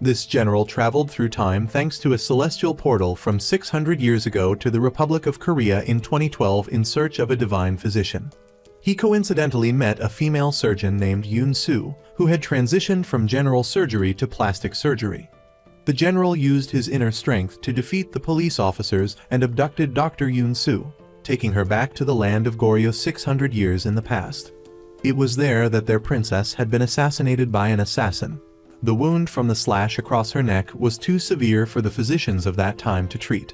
This general traveled through time thanks to a celestial portal from 600 years ago to the Republic of Korea in 2012 in search of a divine physician. He coincidentally met a female surgeon named Yoon Soo, who had transitioned from general surgery to plastic surgery. The general used his inner strength to defeat the police officers and abducted Dr. Yoon Soo, taking her back to the land of Goryeo 600 years in the past. It was there that their princess had been assassinated by an assassin. The wound from the slash across her neck was too severe for the physicians of that time to treat.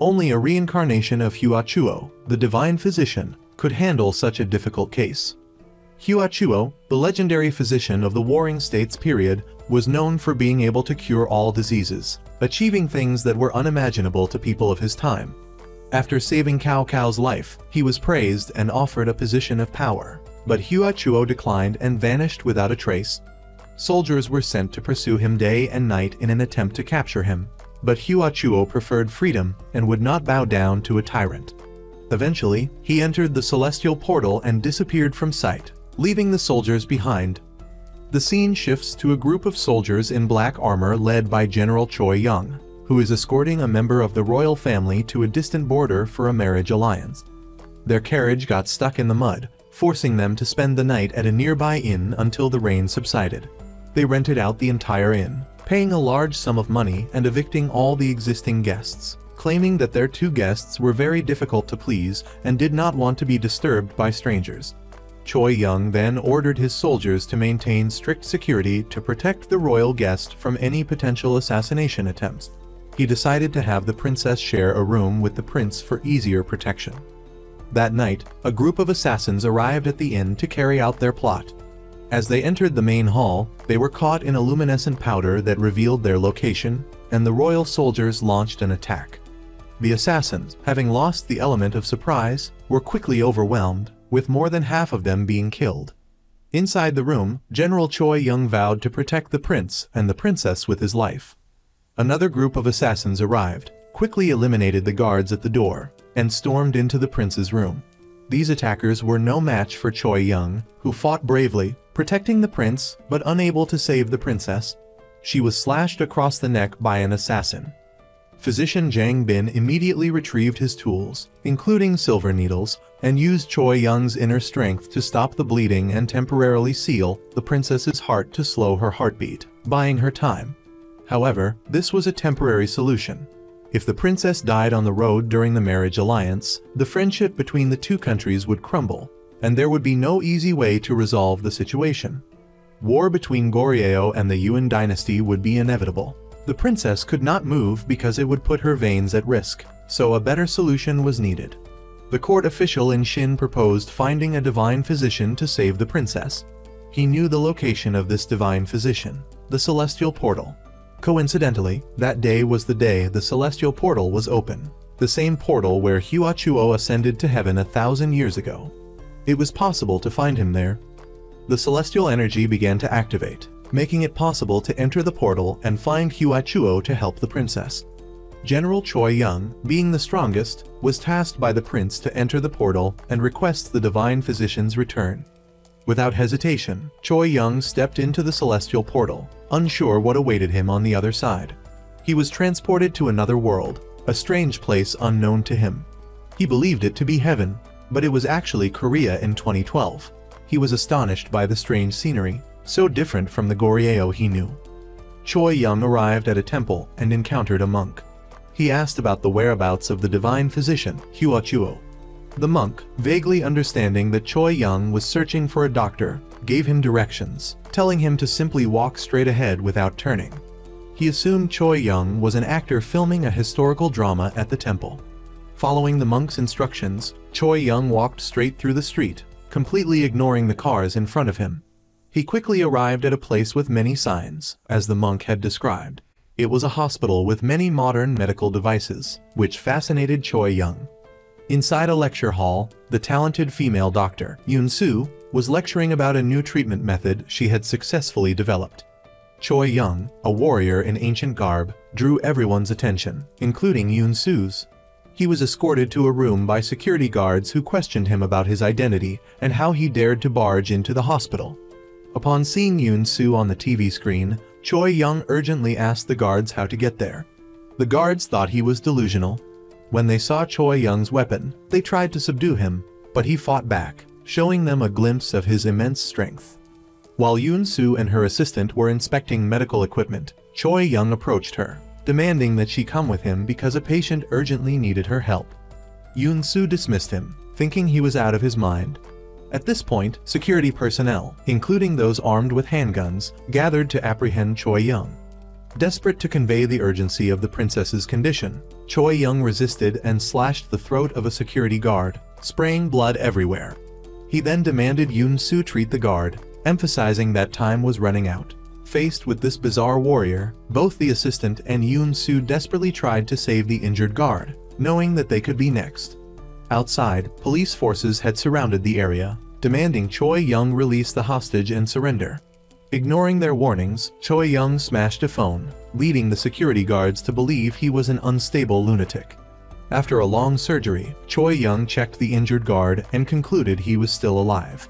Only a reincarnation of Hua Chuo, the divine physician, could handle such a difficult case. Hua Chuo, the legendary physician of the Warring States period, was known for being able to cure all diseases, achieving things that were unimaginable to people of his time. After saving Cao Cao's life, he was praised and offered a position of power, but Hua Chuo declined and vanished without a trace. Soldiers were sent to pursue him day and night in an attempt to capture him, but Hua Chuo preferred freedom and would not bow down to a tyrant. Eventually, he entered the celestial portal and disappeared from sight, leaving the soldiers behind. The scene shifts to a group of soldiers in black armor led by General Choi Young, who is escorting a member of the royal family to a distant border for a marriage alliance. Their carriage got stuck in the mud, forcing them to spend the night at a nearby inn until the rain subsided. They rented out the entire inn, paying a large sum of money and evicting all the existing guests, claiming that their two guests were very difficult to please and did not want to be disturbed by strangers. Choi Young then ordered his soldiers to maintain strict security to protect the royal guest from any potential assassination attempts. He decided to have the princess share a room with the prince for easier protection. That night, a group of assassins arrived at the inn to carry out their plot. As they entered the main hall, they were caught in a luminescent powder that revealed their location, and the royal soldiers launched an attack. The assassins, having lost the element of surprise, were quickly overwhelmed, with more than half of them being killed. Inside the room, General Choi Young vowed to protect the prince and the princess with his life. Another group of assassins arrived, quickly eliminated the guards at the door, and stormed into the prince's room. These attackers were no match for Choi Young, who fought bravely, protecting the prince but unable to save the princess. She was slashed across the neck by an assassin. Physician Jang Bin immediately retrieved his tools, including silver needles, and used Choi Young's inner strength to stop the bleeding and temporarily seal the princess's heart to slow her heartbeat, buying her time. However, this was a temporary solution. If the princess died on the road during the marriage alliance, the friendship between the two countries would crumble, and there would be no easy way to resolve the situation. War between Goryeo and the Yuan dynasty would be inevitable. The princess could not move because it would put her veins at risk, so a better solution was needed. The court official in Shin proposed finding a divine physician to save the princess. He knew the location of this divine physician, the celestial portal. Coincidentally, that day was the day the celestial portal was open, the same portal where Hua Chuo ascended to heaven 1,000 years ago. It was possible to find him there. The celestial energy began to activate, making it possible to enter the portal and find Hua Chuo to help the princess. General Choi Young, being the strongest, was tasked by the prince to enter the portal and request the divine physician's return. Without hesitation, Choi Young stepped into the celestial portal, unsure what awaited him on the other side. He was transported to another world, a strange place unknown to him. He believed it to be heaven, but it was actually Korea in 2012. He was astonished by the strange scenery, so different from the Goryeo he knew. Choi Young arrived at a temple and encountered a monk. He asked about the whereabouts of the divine physician, Hua Chuo. The monk, vaguely understanding that Choi Young was searching for a doctor, gave him directions, telling him to simply walk straight ahead without turning. He assumed Choi Young was an actor filming a historical drama at the temple. Following the monk's instructions, Choi Young walked straight through the street, completely ignoring the cars in front of him. He quickly arrived at a place with many signs, as the monk had described. It was a hospital with many modern medical devices, which fascinated Choi Young. Inside a lecture hall, the talented female doctor, Yoon Soo, was lecturing about a new treatment method she had successfully developed. Choi Young, a warrior in ancient garb, drew everyone's attention, including Yoon Soo's. He was escorted to a room by security guards who questioned him about his identity and how he dared to barge into the hospital. Upon seeing Yoon Soo on the TV screen, Choi Young urgently asked the guards how to get there. The guards thought he was delusional. When they saw Choi Young's weapon, they tried to subdue him, but he fought back, showing them a glimpse of his immense strength. While Yoon-soo and her assistant were inspecting medical equipment, Choi Young approached her, demanding that she come with him because a patient urgently needed her help. Yoon-soo dismissed him, thinking he was out of his mind. At this point, security personnel, including those armed with handguns, gathered to apprehend Choi Young. Desperate to convey the urgency of the princess's condition, Choi Young resisted and slashed the throat of a security guard, spraying blood everywhere. He then demanded Yoon-soo treat the guard, emphasizing that time was running out. Faced with this bizarre warrior, both the assistant and Yoon-soo desperately tried to save the injured guard, knowing that they could be next. Outside, police forces had surrounded the area, demanding Choi Young release the hostage and surrender. Ignoring their warnings, Choi Young smashed a phone, leading the security guards to believe he was an unstable lunatic. After a long surgery, Choi Young checked the injured guard and concluded he was still alive.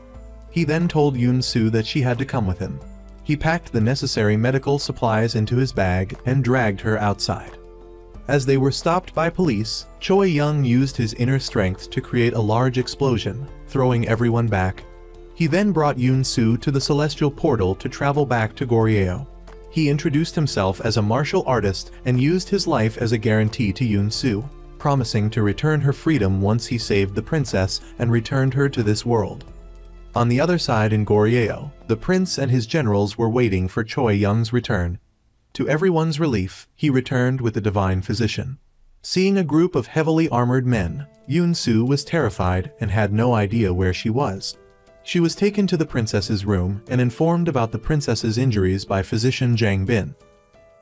He then told Yoon-soo that she had to come with him. He packed the necessary medical supplies into his bag and dragged her outside. As they were stopped by police, Choi Young used his inner strength to create a large explosion, throwing everyone back. He then brought Yoon-soo to the celestial portal to travel back to Goryeo. He introduced himself as a martial artist and used his life as a guarantee to Yoon-soo, promising to return her freedom once he saved the princess and returned her to this world. On the other side in Goryeo, the prince and his generals were waiting for Choi Young's return. To everyone's relief, he returned with the divine physician. Seeing a group of heavily armored men, Yoon-soo was terrified and had no idea where she was. She was taken to the princess's room and informed about the princess's injuries by physician Jang Bin.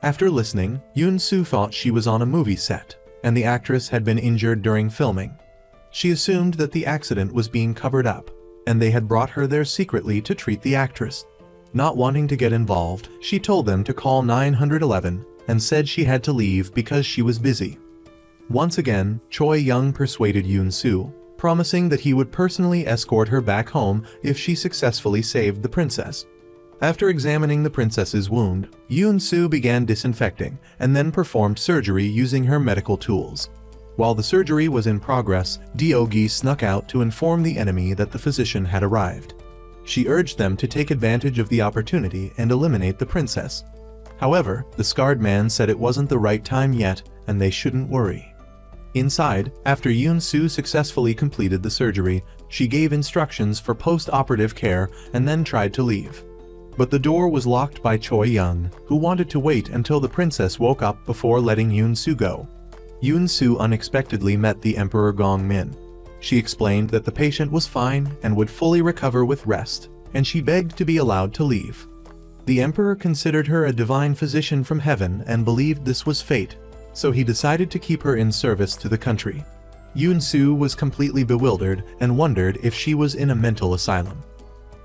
After listening, Yoon-soo thought she was on a movie set, and the actress had been injured during filming. She assumed that the accident was being covered up, and they had brought her there secretly to treat the actress. Not wanting to get involved, she told them to call 911 and said she had to leave because she was busy. Once again, Choi Young persuaded Yoon-soo, promising that he would personally escort her back home if she successfully saved the princess. After examining the princess's wound, Yoon-soo began disinfecting and then performed surgery using her medical tools. While the surgery was in progress, Do-gi snuck out to inform the enemy that the physician had arrived. She urged them to take advantage of the opportunity and eliminate the princess. However, the scarred man said it wasn't the right time yet and they shouldn't worry. Inside, after Yoon-soo successfully completed the surgery, she gave instructions for post-operative care and then tried to leave. But the door was locked by Choi Young, who wanted to wait until the princess woke up before letting Yoon-soo go. Yoon-soo unexpectedly met the Emperor Gong-min. She explained that the patient was fine and would fully recover with rest, and she begged to be allowed to leave. The emperor considered her a divine physician from heaven and believed this was fate, so he decided to keep her in service to the country. Yoon-soo was completely bewildered and wondered if she was in a mental asylum.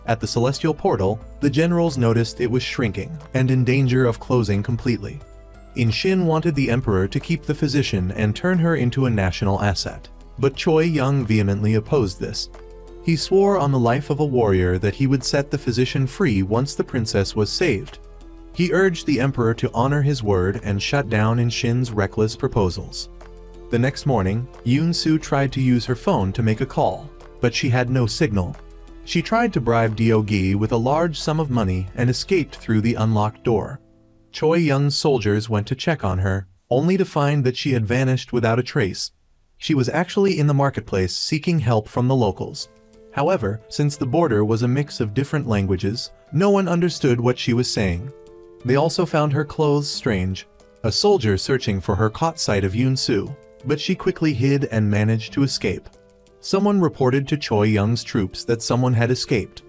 At the celestial portal, the generals noticed it was shrinking and in danger of closing completely. In-shin wanted the emperor to keep the physician and turn her into a national asset, but Choi Young vehemently opposed this. He swore on the life of a warrior that he would set the physician free once the princess was saved. He urged the emperor to honor his word and shut down In-shin's reckless proposals. The next morning, Yoon-soo tried to use her phone to make a call, but she had no signal. She tried to bribe Do-gi with a large sum of money and escaped through the unlocked door. Choi Young's soldiers went to check on her, only to find that she had vanished without a trace. She was actually in the marketplace seeking help from the locals. However, since the border was a mix of different languages, no one understood what she was saying. They also found her clothes strange. A soldier searching for her caught sight of Yoon-soo, but she quickly hid and managed to escape. Someone reported to Choi Young's troops that someone had escaped.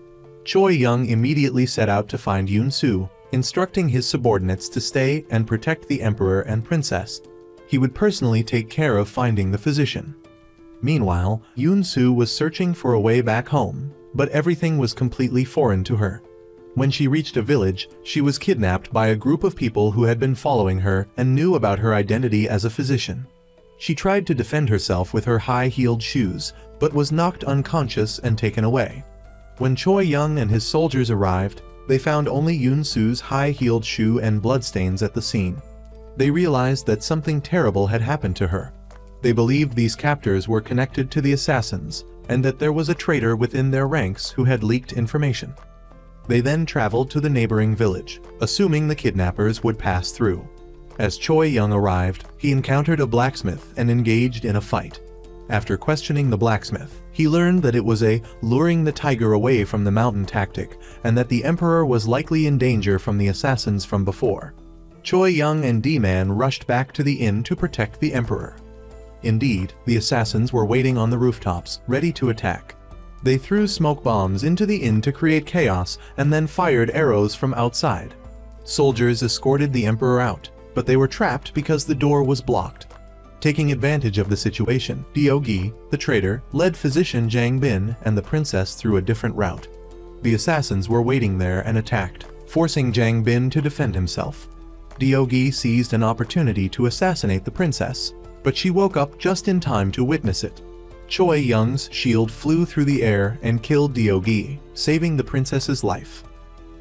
Choi Young immediately set out to find Yoon-soo, instructing his subordinates to stay and protect the emperor and princess. He would personally take care of finding the physician. Meanwhile, Yoon-soo was searching for a way back home, but everything was completely foreign to her. When she reached a village, she was kidnapped by a group of people who had been following her and knew about her identity as a physician. She tried to defend herself with her high-heeled shoes, but was knocked unconscious and taken away. When Choi Young and his soldiers arrived, they found only Yun-Su's high-heeled shoe and bloodstains at the scene. They realized that something terrible had happened to her. They believed these captors were connected to the assassins, and that there was a traitor within their ranks who had leaked information. They then traveled to the neighboring village, assuming the kidnappers would pass through. As Choi Young arrived, he encountered a blacksmith and engaged in a fight. After questioning the blacksmith, he learned that it was a luring the tiger away from the mountain tactic, and that the emperor was likely in danger from the assassins from before. Choi Young and D-Man rushed back to the inn to protect the emperor. Indeed, the assassins were waiting on the rooftops, ready to attack. They threw smoke bombs into the inn to create chaos and then fired arrows from outside. Soldiers escorted the emperor out, but they were trapped because the door was blocked. Taking advantage of the situation, Diogi, the traitor, led physician Jang Bin and the princess through a different route. The assassins were waiting there and attacked, forcing Jang Bin to defend himself. Diogi seized an opportunity to assassinate the princess, but she woke up just in time to witness it. Choi Young's shield flew through the air and killed Diogi, saving the princess's life.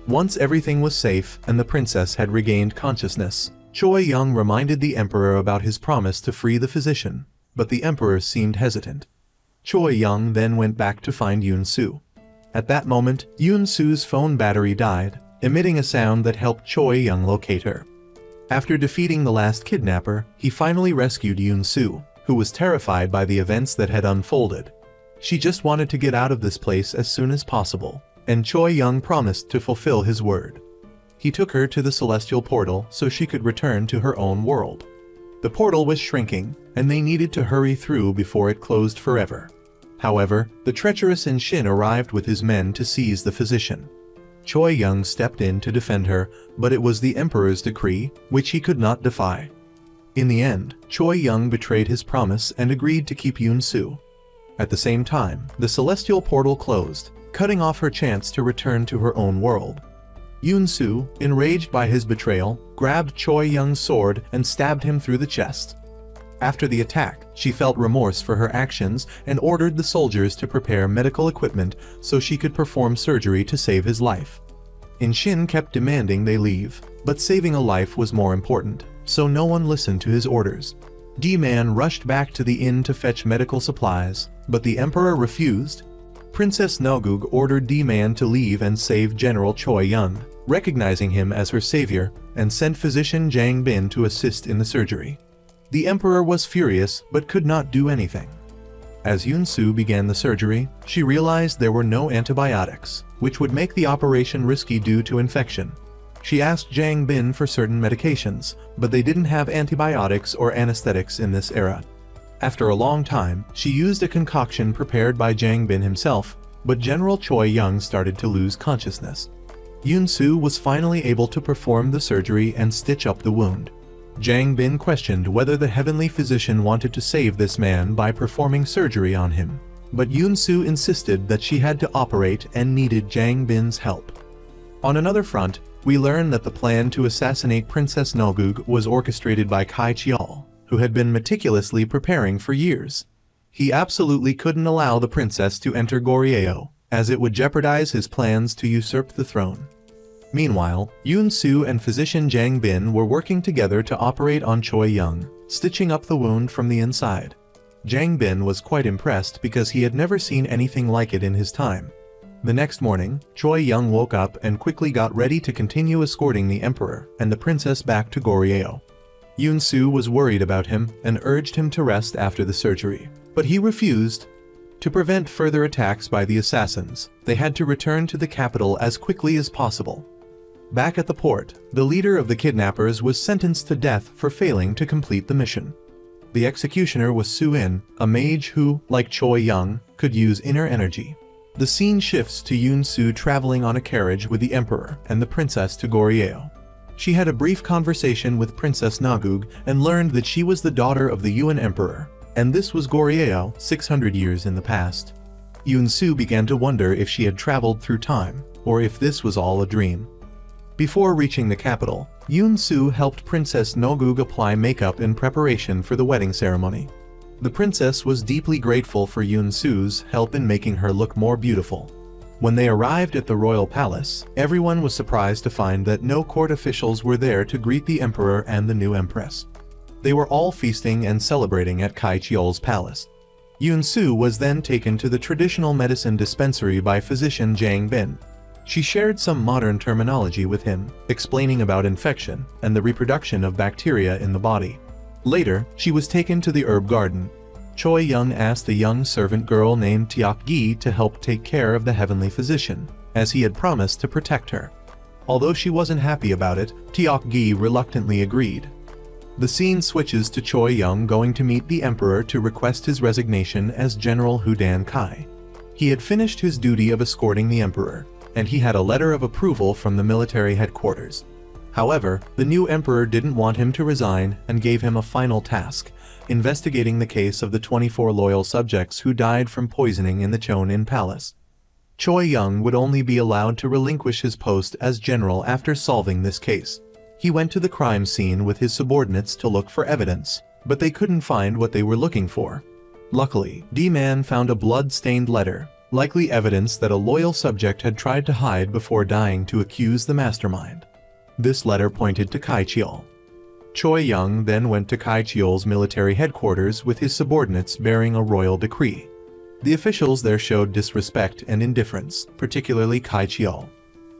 Once everything was safe and the princess had regained consciousness, Choi Young reminded the emperor about his promise to free the physician, but the emperor seemed hesitant. Choi Young then went back to find Yun-Su. At that moment, Yun-Su's phone battery died, emitting a sound that helped Choi Young locate her. After defeating the last kidnapper, he finally rescued Yun-Su, who was terrified by the events that had unfolded. She just wanted to get out of this place as soon as possible, and Choi Young promised to fulfill his word. He took her to the celestial portal so she could return to her own world. The portal was shrinking, and they needed to hurry through before it closed forever. However, the treacherous Shin arrived with his men to seize the physician. Choi Young stepped in to defend her, but it was the emperor's decree, which he could not defy. In the end, Choi Young betrayed his promise and agreed to keep Yun-Su. At the same time, the celestial portal closed, cutting off her chance to return to her own world. Yun-Su, enraged by his betrayal, grabbed Choi Young's sword and stabbed him through the chest. After the attack, she felt remorse for her actions and ordered the soldiers to prepare medical equipment so she could perform surgery to save his life. Shin kept demanding they leave, but saving a life was more important, so no one listened to his orders. D-Man rushed back to the inn to fetch medical supplies, but the emperor refused. Princess Nogug ordered D-Man to leave and save General Choi Young, recognizing him as her savior, and sent physician Jang Bin to assist in the surgery. The emperor was furious but could not do anything. As Yun-Su began the surgery, she realized there were no antibiotics, which would make the operation risky due to infection. She asked Jang Bin for certain medications, but they didn't have antibiotics or anesthetics in this era. After a long time, she used a concoction prepared by Jang Bin himself, but General Choi Young started to lose consciousness. Yun-Su was finally able to perform the surgery and stitch up the wound. Jang Bin questioned whether the heavenly physician wanted to save this man by performing surgery on him, but Yun-Su insisted that she had to operate and needed Jang Bin's help. On another front, we learn that the plan to assassinate Princess Nogug was orchestrated by Kai Chial, who had been meticulously preparing for years. He absolutely couldn't allow the princess to enter Goryeo, as it would jeopardize his plans to usurp the throne. Meanwhile, Yun-Su and physician Jang Bin were working together to operate on Choi Young, stitching up the wound from the inside. Jang Bin was quite impressed because he had never seen anything like it in his time. The next morning, Choi Young woke up and quickly got ready to continue escorting the emperor and the princess back to Goryeo. Yun-Su was worried about him and urged him to rest after the surgery, but he refused. To prevent further attacks by the assassins, they had to return to the capital as quickly as possible. Back at the port, the leader of the kidnappers was sentenced to death for failing to complete the mission. The executioner was Su-in, a mage who, like Choi Young, could use inner energy. The scene shifts to Yun-Su traveling on a carriage with the emperor and the princess to Goryeo. She had a brief conversation with Princess Nogug and learned that she was the daughter of the Yuan Emperor, and this was Goryeo 600 years in the past. Yun-Su began to wonder if she had traveled through time, or if this was all a dream. Before reaching the capital, Yun-Su helped Princess Nogug apply makeup in preparation for the wedding ceremony. The princess was deeply grateful for Yun-Su's help in making her look more beautiful. When they arrived at the royal palace, everyone was surprised to find that no court officials were there to greet the emperor and the new empress. They were all feasting and celebrating at Kai Chiol's palace. Yun-su was then taken to the traditional medicine dispensary by physician Jang Bin. She shared some modern terminology with him, explaining about infection and the reproduction of bacteria in the body. Later, she was taken to the herb garden. Choi Young asked a young servant girl named Tiak Gi to help take care of the heavenly physician, as he had promised to protect her. Although she wasn't happy about it, Tiak Gi reluctantly agreed. The scene switches to Choi Young going to meet the emperor to request his resignation as General Hudan Kai. He had finished his duty of escorting the emperor, and he had a letter of approval from the military headquarters. However, the new emperor didn't want him to resign and gave him a final task, investigating the case of the 24 loyal subjects who died from poisoning in the Chonin Palace. Choi Young would only be allowed to relinquish his post as general after solving this case. He went to the crime scene with his subordinates to look for evidence, but they couldn't find what they were looking for. Luckily, D-Man found a blood-stained letter, likely evidence that a loyal subject had tried to hide before dying to accuse the mastermind. This letter pointed to Kai Chiol. Choi Young then went to Kai Chiol's military headquarters with his subordinates bearing a royal decree. The officials there showed disrespect and indifference, particularly Kai Chiol.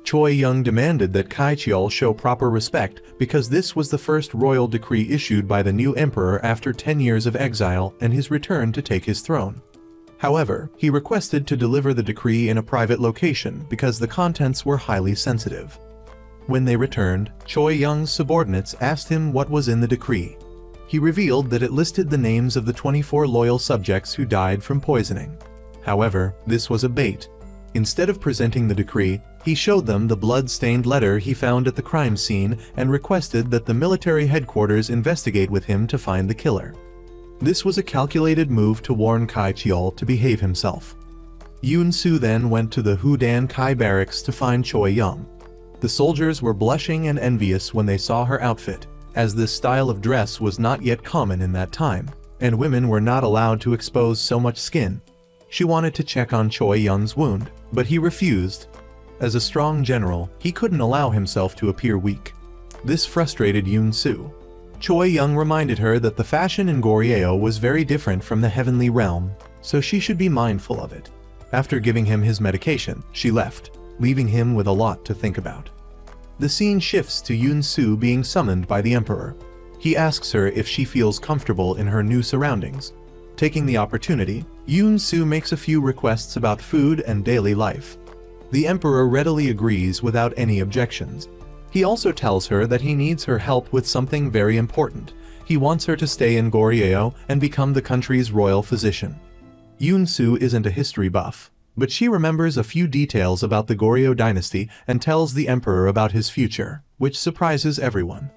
Choi Young demanded that Kai Chiol show proper respect because this was the first royal decree issued by the new emperor after 10 years of exile and his return to take his throne. However, he requested to deliver the decree in a private location because the contents were highly sensitive. When they returned, Choi Young's subordinates asked him what was in the decree. He revealed that it listed the names of the 24 loyal subjects who died from poisoning. However, this was a bait. Instead of presenting the decree, he showed them the blood-stained letter he found at the crime scene and requested that the military headquarters investigate with him to find the killer. This was a calculated move to warn Kai Chiol to behave himself. Yun-su then went to the Hudan Kai barracks to find Choi Young. The soldiers were blushing and envious when they saw her outfit, as this style of dress was not yet common in that time, and women were not allowed to expose so much skin. She wanted to check on Choi Young's wound, but he refused. As a strong general, he couldn't allow himself to appear weak. This frustrated Yun-su. Choi Young reminded her that the fashion in Goryeo was very different from the heavenly realm, so she should be mindful of it. After giving him his medication, she left, leaving him with a lot to think about. The scene shifts to Yun-su being summoned by the emperor. He asks her if she feels comfortable in her new surroundings. Taking the opportunity, Yun-su makes a few requests about food and daily life. The emperor readily agrees without any objections. He also tells her that he needs her help with something very important. He wants her to stay in Goryeo and become the country's royal physician. Yun-su isn't a history buff, but she remembers a few details about the Goryeo dynasty and tells the emperor about his future, which surprises everyone.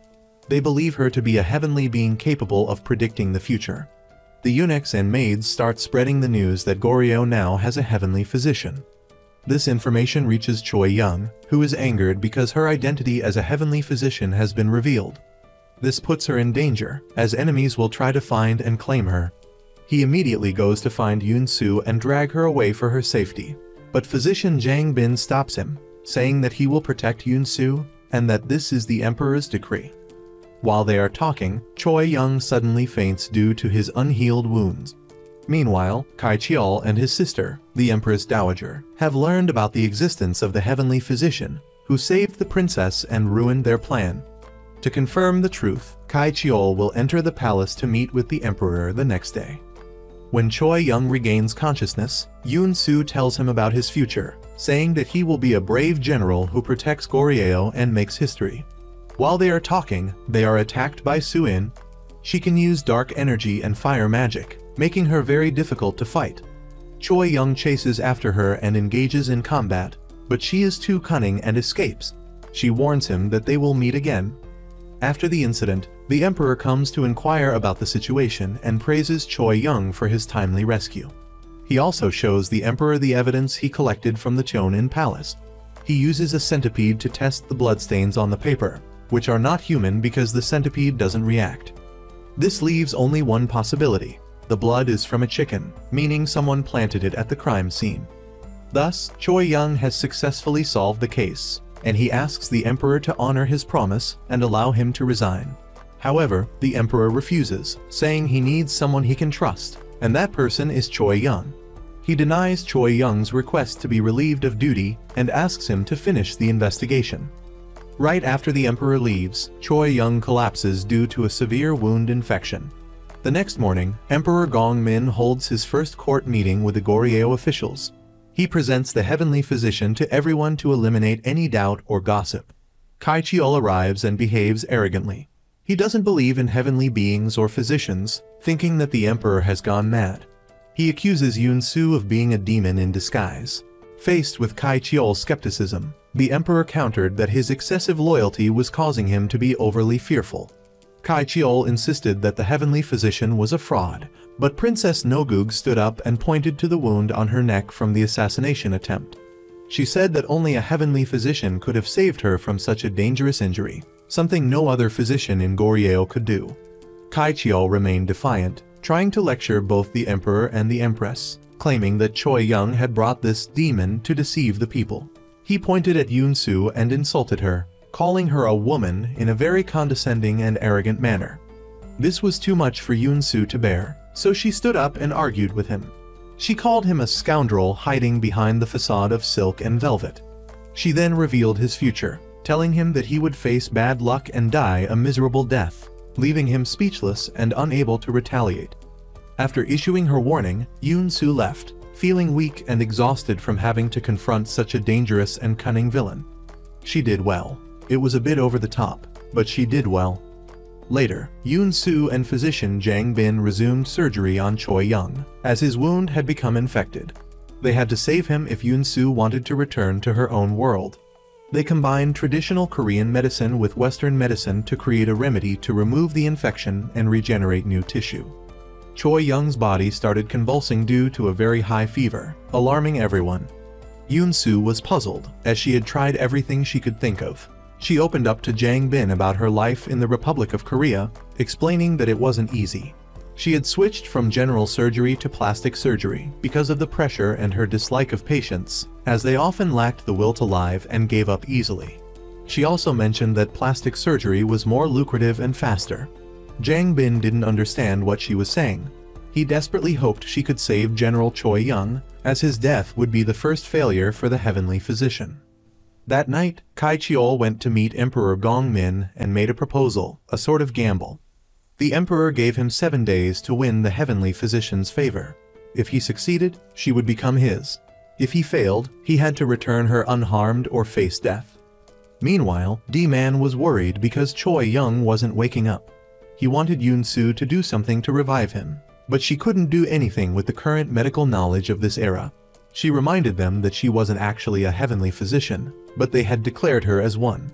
They believe her to be a heavenly being capable of predicting the future. The eunuchs and maids start spreading the news that Goryeo now has a heavenly physician. This information reaches Choi Young, who is angered because her identity as a heavenly physician has been revealed. This puts her in danger, as enemies will try to find and claim her. He immediately goes to find Yun-su and drag her away for her safety. But physician Jang Bin stops him, saying that he will protect Yun-su and that this is the emperor's decree. While they are talking, Choi Young suddenly faints due to his unhealed wounds. Meanwhile, Kai Chiol and his sister, the Empress Dowager, have learned about the existence of the heavenly physician, who saved the princess and ruined their plan. To confirm the truth, Kai Chiol will enter the palace to meet with the emperor the next day. When Choi Young regains consciousness, Yun-su tells him about his future, saying that he will be a brave general who protects Goryeo and makes history. While they are talking, they are attacked by Su-in. She can use dark energy and fire magic, making her very difficult to fight. Choi Young chases after her and engages in combat, but she is too cunning and escapes. She warns him that they will meet again. After the incident, the emperor comes to inquire about the situation and praises Choi Young for his timely rescue. He also shows the emperor the evidence he collected from the Chonin Palace. He uses a centipede to test the bloodstains on the paper, which are not human because the centipede doesn't react. This leaves only one possibility. The blood is from a chicken, meaning someone planted it at the crime scene. Thus, Choi Young has successfully solved the case, and he asks the emperor to honor his promise and allow him to resign. However, the emperor refuses, saying he needs someone he can trust, and that person is Choi Young. He denies Choi Young's request to be relieved of duty and asks him to finish the investigation. Right after the emperor leaves, Choi Young collapses due to a severe wound infection. The next morning, Emperor Gongmin holds his first court meeting with the Goryeo officials. He presents the heavenly physician to everyone to eliminate any doubt or gossip. Kai Cheol arrives and behaves arrogantly. He doesn't believe in heavenly beings or physicians, thinking that the emperor has gone mad. He accuses Yoon-soo of being a demon in disguise. Faced with Kai Cheol's skepticism, the emperor countered that his excessive loyalty was causing him to be overly fearful. Kai Cheol insisted that the heavenly physician was a fraud, but Princess Nogug stood up and pointed to the wound on her neck from the assassination attempt. She said that only a heavenly physician could have saved her from such a dangerous injury, something no other physician in Goryeo could do. Kai Cheol remained defiant, trying to lecture both the emperor and the empress, claiming that Choi Young had brought this demon to deceive the people. He pointed at Yoon-soo and insulted her, calling her a woman in a very condescending and arrogant manner. This was too much for Yoon-soo to bear, so she stood up and argued with him. She called him a scoundrel hiding behind the facade of silk and velvet. She then revealed his future, telling him that he would face bad luck and die a miserable death, leaving him speechless and unable to retaliate. After issuing her warning, Yoon-soo left, feeling weak and exhausted from having to confront such a dangerous and cunning villain. She did well. It was a bit over the top, but she did well. Later, Yoon-soo and physician Jang Bin resumed surgery on Choi Young, as his wound had become infected. They had to save him if Yoon-soo wanted to return to her own world. They combined traditional Korean medicine with Western medicine to create a remedy to remove the infection and regenerate new tissue. Choi Young's body started convulsing due to a very high fever, alarming everyone. Yoon-soo was puzzled, as she had tried everything she could think of. She opened up to Jang Bin about her life in the Republic of Korea, explaining that it wasn't easy. She had switched from general surgery to plastic surgery because of the pressure and her dislike of patients, as they often lacked the will to live and gave up easily. She also mentioned that plastic surgery was more lucrative and faster. Jang Bin didn't understand what she was saying. He desperately hoped she could save General Choi Young, as his death would be the first failure for the heavenly physician. That night, Kai Cheol went to meet Emperor Gongmin and made a proposal, a sort of gamble. The emperor gave him 7 days to win the heavenly physician's favor. If he succeeded, she would become his. If he failed, he had to return her unharmed or face death. Meanwhile, D-Man was worried because Choi Young wasn't waking up. He wanted Yoon-soo to do something to revive him, but she couldn't do anything with the current medical knowledge of this era. She reminded them that she wasn't actually a heavenly physician, but they had declared her as one.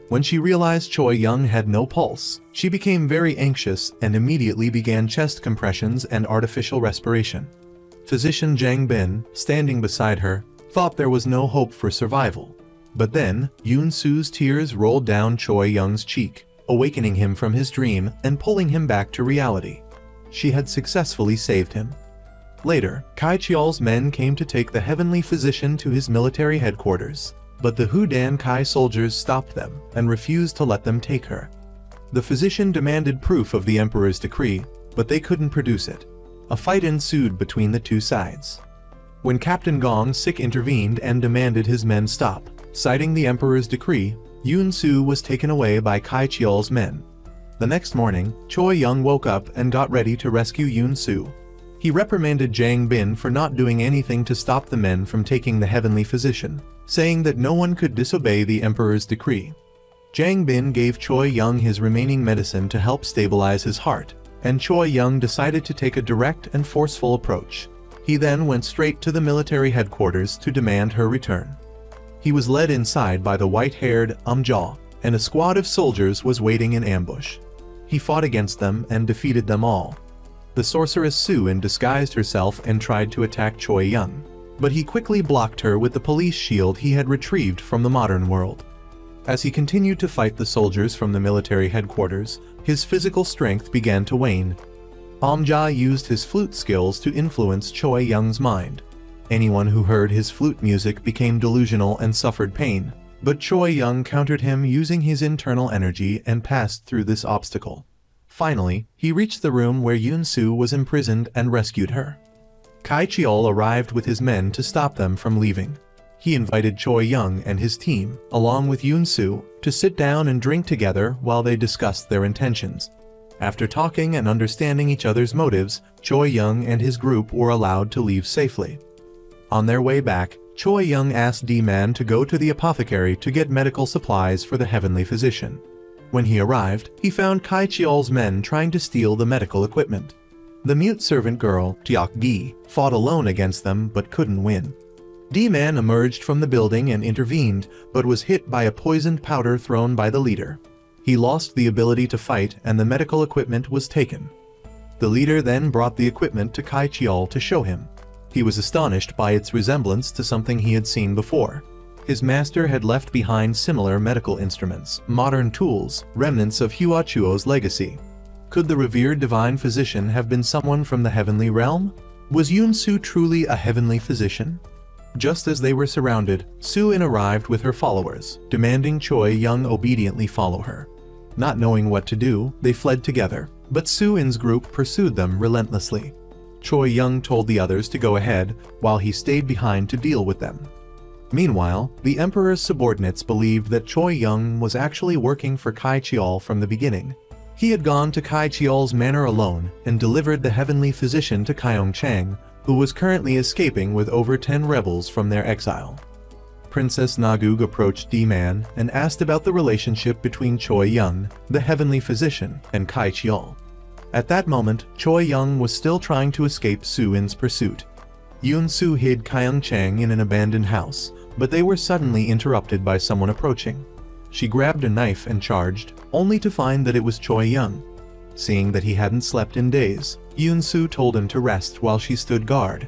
When she realized Choi Young had no pulse, she became very anxious and immediately began chest compressions and artificial respiration. Physician Jang Bin, standing beside her, thought there was no hope for survival. But then, Yoon-soo's tears rolled down Choi Young's cheek, awakening him from his dream and pulling him back to reality. She had successfully saved him. Later, Kai Cheol's men came to take the heavenly physician to his military headquarters, but the Hudan Kai soldiers stopped them and refused to let them take her. The physician demanded proof of the emperor's decree, but they couldn't produce it. A fight ensued between the two sides. When Captain Gong Sik intervened and demanded his men stop, citing the emperor's decree, Yoon-soo was taken away by Kai Cheol's men. The next morning, Choi Young woke up and got ready to rescue Yoon-soo. He reprimanded Jang Bin for not doing anything to stop the men from taking the heavenly physician, saying that no one could disobey the emperor's decree. Jang Bin gave Choi Young his remaining medicine to help stabilize his heart, and Choi Young decided to take a direct and forceful approach. He then went straight to the military headquarters to demand her return. He was led inside by the white-haired Jaw, and a squad of soldiers was waiting in ambush. He fought against them and defeated them all. The sorceress Su-in disguised herself and tried to attack Choi Young, but he quickly blocked her with the police shield he had retrieved from the modern world. As he continued to fight the soldiers from the military headquarters, his physical strength began to wane. Jaw used his flute skills to influence Choi Young's mind. Anyone who heard his flute music became delusional and suffered pain, but Choi Young countered him using his internal energy and passed through this obstacle. Finally, he reached the room where Yoon-soo was imprisoned and rescued her. Kai Cheol arrived with his men to stop them from leaving. He invited Choi Young and his team, along with Yoon-soo, to sit down and drink together while they discussed their intentions. After talking and understanding each other's motives, Choi Young and his group were allowed to leave safely. On their way back, Choi Young asked D-Man to go to the apothecary to get medical supplies for the heavenly physician. When he arrived, he found Kai Cheol's men trying to steal the medical equipment. The mute servant girl, Jeok-gi, fought alone against them but couldn't win. D-Man emerged from the building and intervened, but was hit by a poisoned powder thrown by the leader. He lost the ability to fight and the medical equipment was taken. The leader then brought the equipment to Kai Cheol to show him. He was astonished by its resemblance to something he had seen before. His master had left behind similar medical instruments, modern tools, remnants of Hua Chuo's legacy. Could the revered divine physician have been someone from the heavenly realm? Was Yoon-soo truly a heavenly physician? Just as they were surrounded, Soo-in arrived with her followers, demanding Choi Young obediently follow her. Not knowing what to do, they fled together, but Soo-in's group pursued them relentlessly. Choi Young told the others to go ahead, while he stayed behind to deal with them. Meanwhile, the emperor's subordinates believed that Choi Young was actually working for Kai Cheol from the beginning. He had gone to Kai Cheol's manor alone and delivered the heavenly physician to Kyung Chang, who was currently escaping with over 10 rebels from their exile. Princess Nagug approached D-Man and asked about the relationship between Choi Young, the heavenly physician, and Kai Cheol. At that moment, Choi Young was still trying to escape Soo-in's pursuit. Yoon-soo hid Kyung Chang in an abandoned house, but they were suddenly interrupted by someone approaching. She grabbed a knife and charged, only to find that it was Choi Young. Seeing that he hadn't slept in days, Yoon-soo told him to rest while she stood guard.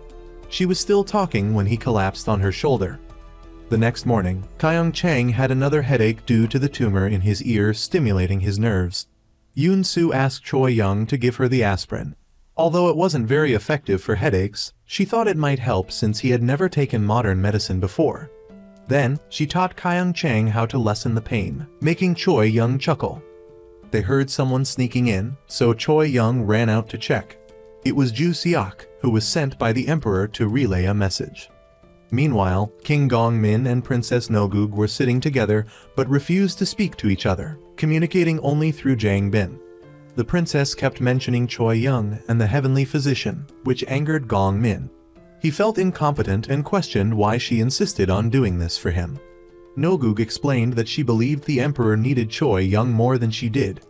She was still talking when he collapsed on her shoulder. The next morning, Kyung Chang had another headache due to the tumor in his ear stimulating his nerves. Yoon-soo asked Choi Young to give her the aspirin. Although it wasn't very effective for headaches, she thought it might help since he had never taken modern medicine before. Then, she taught Kyung Chang how to lessen the pain, making Choi Young chuckle. They heard someone sneaking in, so Choi Young ran out to check. It was Ju Seok, who was sent by the emperor to relay a message. Meanwhile, King Gong-min and Princess Nogug were sitting together but refused to speak to each other, communicating only through Jang Bin. The princess kept mentioning Choi Young and the heavenly physician, which angered Gong-min. He felt incompetent and questioned why she insisted on doing this for him. Nogug explained that she believed the emperor needed Choi Young more than she did.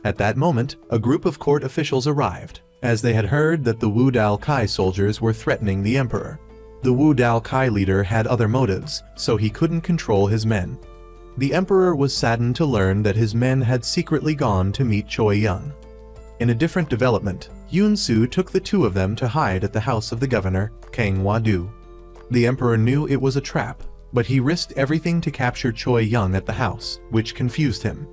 At that moment, a group of court officials arrived, as they had heard that the Wu Dal Kai soldiers were threatening the emperor. The Wu Dal Kai leader had other motives, so he couldn't control his men. The emperor was saddened to learn that his men had secretly gone to meet Choi Young. In a different development, Yoon-soo took the two of them to hide at the house of the governor, Kang Wha-do. The emperor knew it was a trap, but he risked everything to capture Choi Young at the house, which confused him.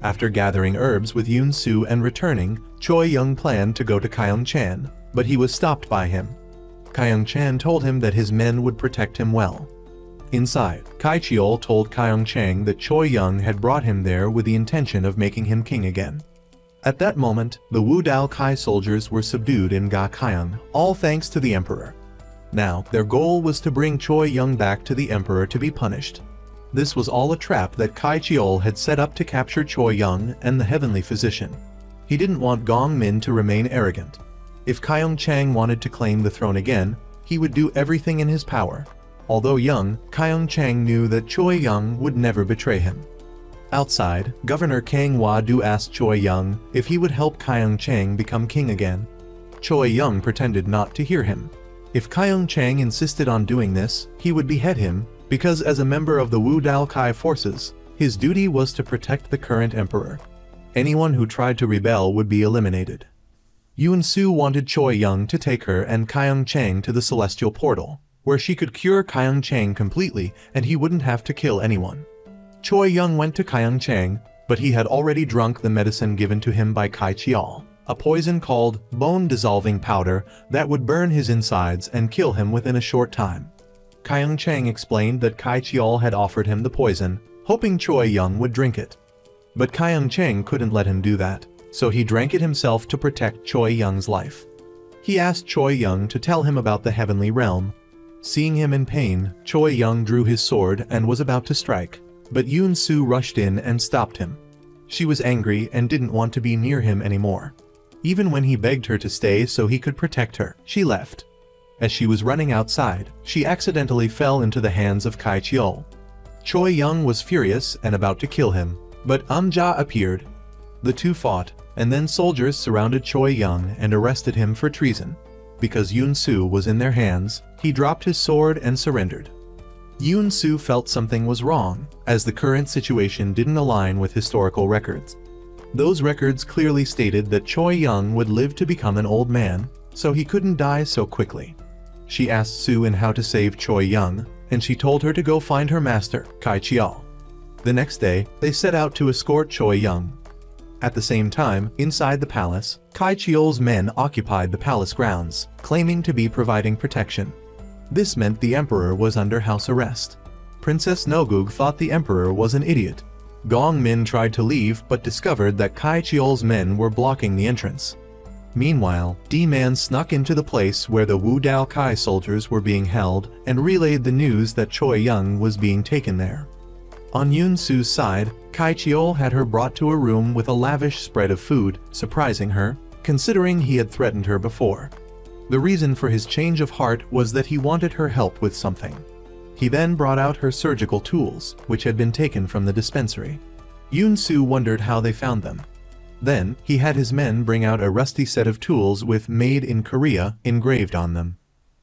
After gathering herbs with Yoon-soo and returning, Choi Young planned to go to Kyung Chan, but he was stopped by him. Kyung Chan told him that his men would protect him well. Inside, Kai Cheol told Kyung Chang that Choi Young had brought him there with the intention of making him king again. At that moment, the Wu Dal Kai soldiers were subdued in Ga Kyung, all thanks to the emperor. Now, their goal was to bring Choi Young back to the emperor to be punished. This was all a trap that Kai Cheol had set up to capture Choi Young and the heavenly physician. He didn't want Gong Min to remain arrogant. If Kyung Chang wanted to claim the throne again, he would do everything in his power. Although young, Kyung Chang knew that Choi Young would never betray him. Outside, Governor Kang Wha-do asked Choi Young if he would help Kyung Chang become king again. Choi Young pretended not to hear him. If Kyung Chang insisted on doing this, he would behead him, because as a member of the Wu Dal Kai forces, his duty was to protect the current emperor. Anyone who tried to rebel would be eliminated. Yoon-soo wanted Choi Young to take her and Kyung Chang to the celestial portal, where she could cure Kyung Chang completely and he wouldn't have to kill anyone. Choi Young went to Kyung Chang, but he had already drunk the medicine given to him by Kai Cheol, a poison called bone-dissolving powder that would burn his insides and kill him within a short time. Kyung Chang explained that Kai Chiol had offered him the poison, hoping Choi Young would drink it. But Kyung Chang couldn't let him do that, so he drank it himself to protect Choi Young's life. He asked Choi Young to tell him about the heavenly realm. Seeing him in pain, Choi Young drew his sword and was about to strike, but Yoon Soo rushed in and stopped him. She was angry and didn't want to be near him anymore. Even when he begged her to stay so he could protect her, she left. As she was running outside, she accidentally fell into the hands of Kai Chiol. Choi Young was furious and about to kill him, but Ja appeared. The two fought, and then soldiers surrounded Choi Young and arrested him for treason. Because Yoon Soo was in their hands, he dropped his sword and surrendered. Yoon Soo felt something was wrong, as the current situation didn't align with historical records. Those records clearly stated that Choi Young would live to become an old man, so he couldn't die so quickly. She asked Soo-in how to save Choi Young, and she told her to go find her master, Kai Chiol. The next day, they set out to escort Choi Young. At the same time, inside the palace, Kai Chiol's men occupied the palace grounds, claiming to be providing protection. This meant the emperor was under house arrest. Princess Nogug thought the emperor was an idiot. Gong Min tried to leave but discovered that Kai Chiol's men were blocking the entrance. Meanwhile, D-Man snuck into the place where the Wu Dao Kai soldiers were being held and relayed the news that Choi Young was being taken there. On Yoon Soo's side, Kai Chiol had her brought to a room with a lavish spread of food, surprising her, considering he had threatened her before. The reason for his change of heart was that he wanted her help with something. He then brought out her surgical tools, which had been taken from the dispensary. Yoon Soo wondered how they found them. Then, he had his men bring out a rusty set of tools with "Made in Korea" engraved on them.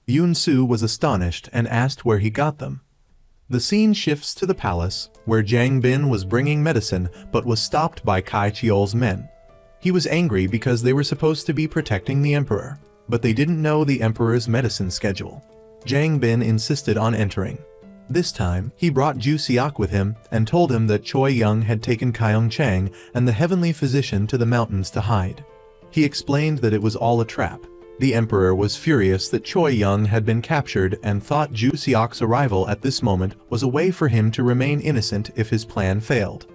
Yoon Soo was astonished and asked where he got them. The scene shifts to the palace, where Jang Bin was bringing medicine but was stopped by Kai Chiol's men. He was angry because they were supposed to be protecting the emperor, but they didn't know the emperor's medicine schedule. Jang Bin insisted on entering. This time, he brought Ju Seok with him and told him that Choi Young had taken Kyung Chang and the heavenly physician to the mountains to hide. He explained that it was all a trap. The emperor was furious that Choi Young had been captured and thought Ju Seok's arrival at this moment was a way for him to remain innocent if his plan failed.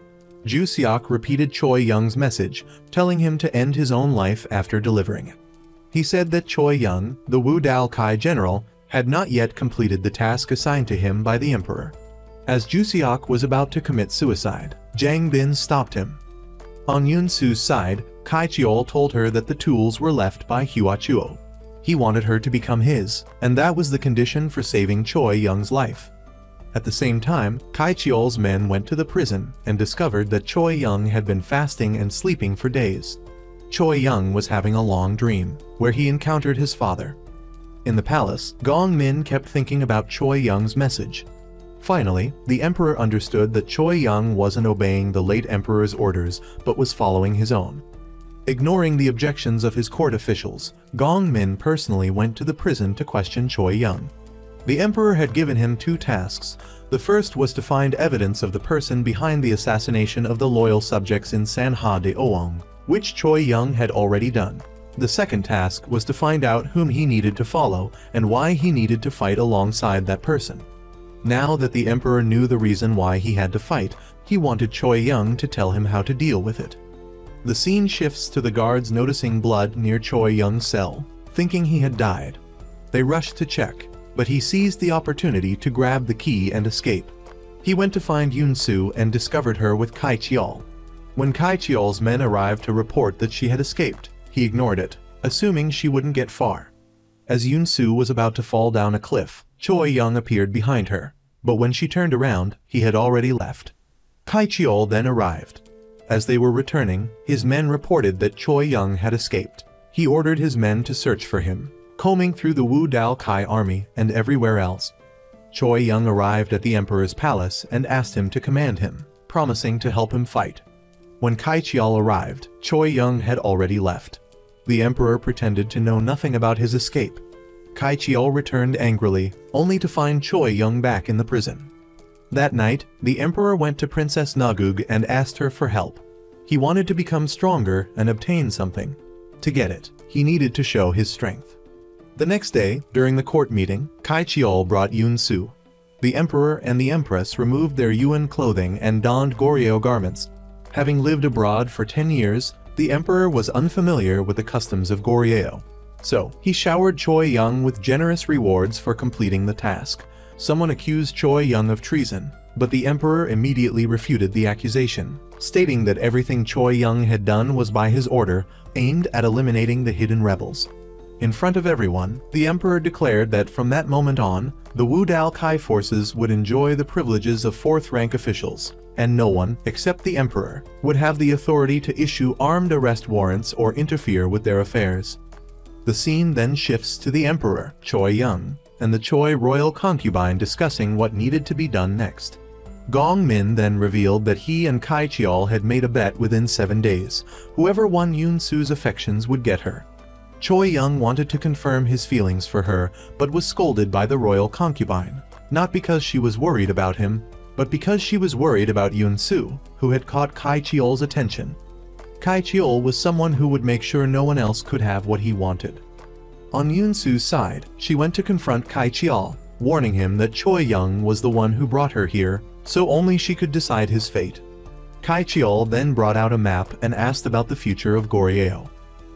Ju Seok repeated Choi Young's message, telling him to end his own life after delivering it. He said that Choi Young, the Wu Dao Kai general, had not yet completed the task assigned to him by the emperor. As Ju Seok was about to commit suicide, Jang Bin stopped him. On Yoon Soo's side, Kai Chiol told her that the tools were left by Hua Chuo. He wanted her to become his, and that was the condition for saving Choi Young's life. At the same time, Kai Chiol's men went to the prison and discovered that Choi Young had been fasting and sleeping for days. Choi Young was having a long dream, where he encountered his father. In the palace, Gong Min kept thinking about Choi Young's message. Finally, the emperor understood that Choi Young wasn't obeying the late emperor's orders but was following his own. Ignoring the objections of his court officials, Gong Min personally went to the prison to question Choi Young. The emperor had given him two tasks. The first was to find evidence of the person behind the assassination of the loyal subjects in Sanha de Oong, which Choi Young had already done. The second task was to find out whom he needed to follow and why he needed to fight alongside that person. Now that the emperor knew the reason why he had to fight, he wanted Choi Young to tell him how to deal with it. The scene shifts to the guards noticing blood near Choi Young's cell, thinking he had died. They rush to check, but he seized the opportunity to grab the key and escape. He went to find Yoon Soo and discovered her with Kai Chiol. When Kai Chiol's men arrived to report that she had escaped, he ignored it, assuming she wouldn't get far. As Yoon Soo was about to fall down a cliff, Choi Young appeared behind her, but when she turned around, he had already left. Kai Chiol then arrived. As they were returning, his men reported that Choi Young had escaped. He ordered his men to search for him, combing through the Wu Dao Kai army and everywhere else. Choi Young arrived at the emperor's palace and asked him to command him, promising to help him fight. When Kai Chiol arrived, Choi Young had already left. The emperor pretended to know nothing about his escape. Kai Chiol returned angrily, only to find Choi Young back in the prison. That night, the emperor went to Princess Nogug and asked her for help. He wanted to become stronger and obtain something. To get it, he needed to show his strength. The next day, during the court meeting, Kai Chiol brought Yun Su. The emperor and the empress removed their Yuan clothing and donned Goryeo garments. Having lived abroad for 10 years, the emperor was unfamiliar with the customs of Goryeo. So, he showered Choi Young with generous rewards for completing the task. Someone accused Choi Young of treason, but the emperor immediately refuted the accusation, stating that everything Choi Young had done was by his order, aimed at eliminating the hidden rebels. In front of everyone, the emperor declared that from that moment on, the Wu Dao Kai forces would enjoy the privileges of fourth-rank officials, and no one, except the emperor, would have the authority to issue armed arrest warrants or interfere with their affairs. The scene then shifts to the emperor, Choi Young, and the Choi royal concubine discussing what needed to be done next. Gong Min then revealed that he and Kai Chiol had made a bet within 7 days. Whoever won Yun Su's affections would get her. Choi Young wanted to confirm his feelings for her, but was scolded by the royal concubine, not because she was worried about him, but because she was worried about Yun Su, who had caught Kai Chiol's attention. Kai Chiol was someone who would make sure no one else could have what he wanted. On Yun Su's side, she went to confront Kai Chiol, warning him that Choi Young was the one who brought her here, so only she could decide his fate. Kai Chiol then brought out a map and asked about the future of Goryeo.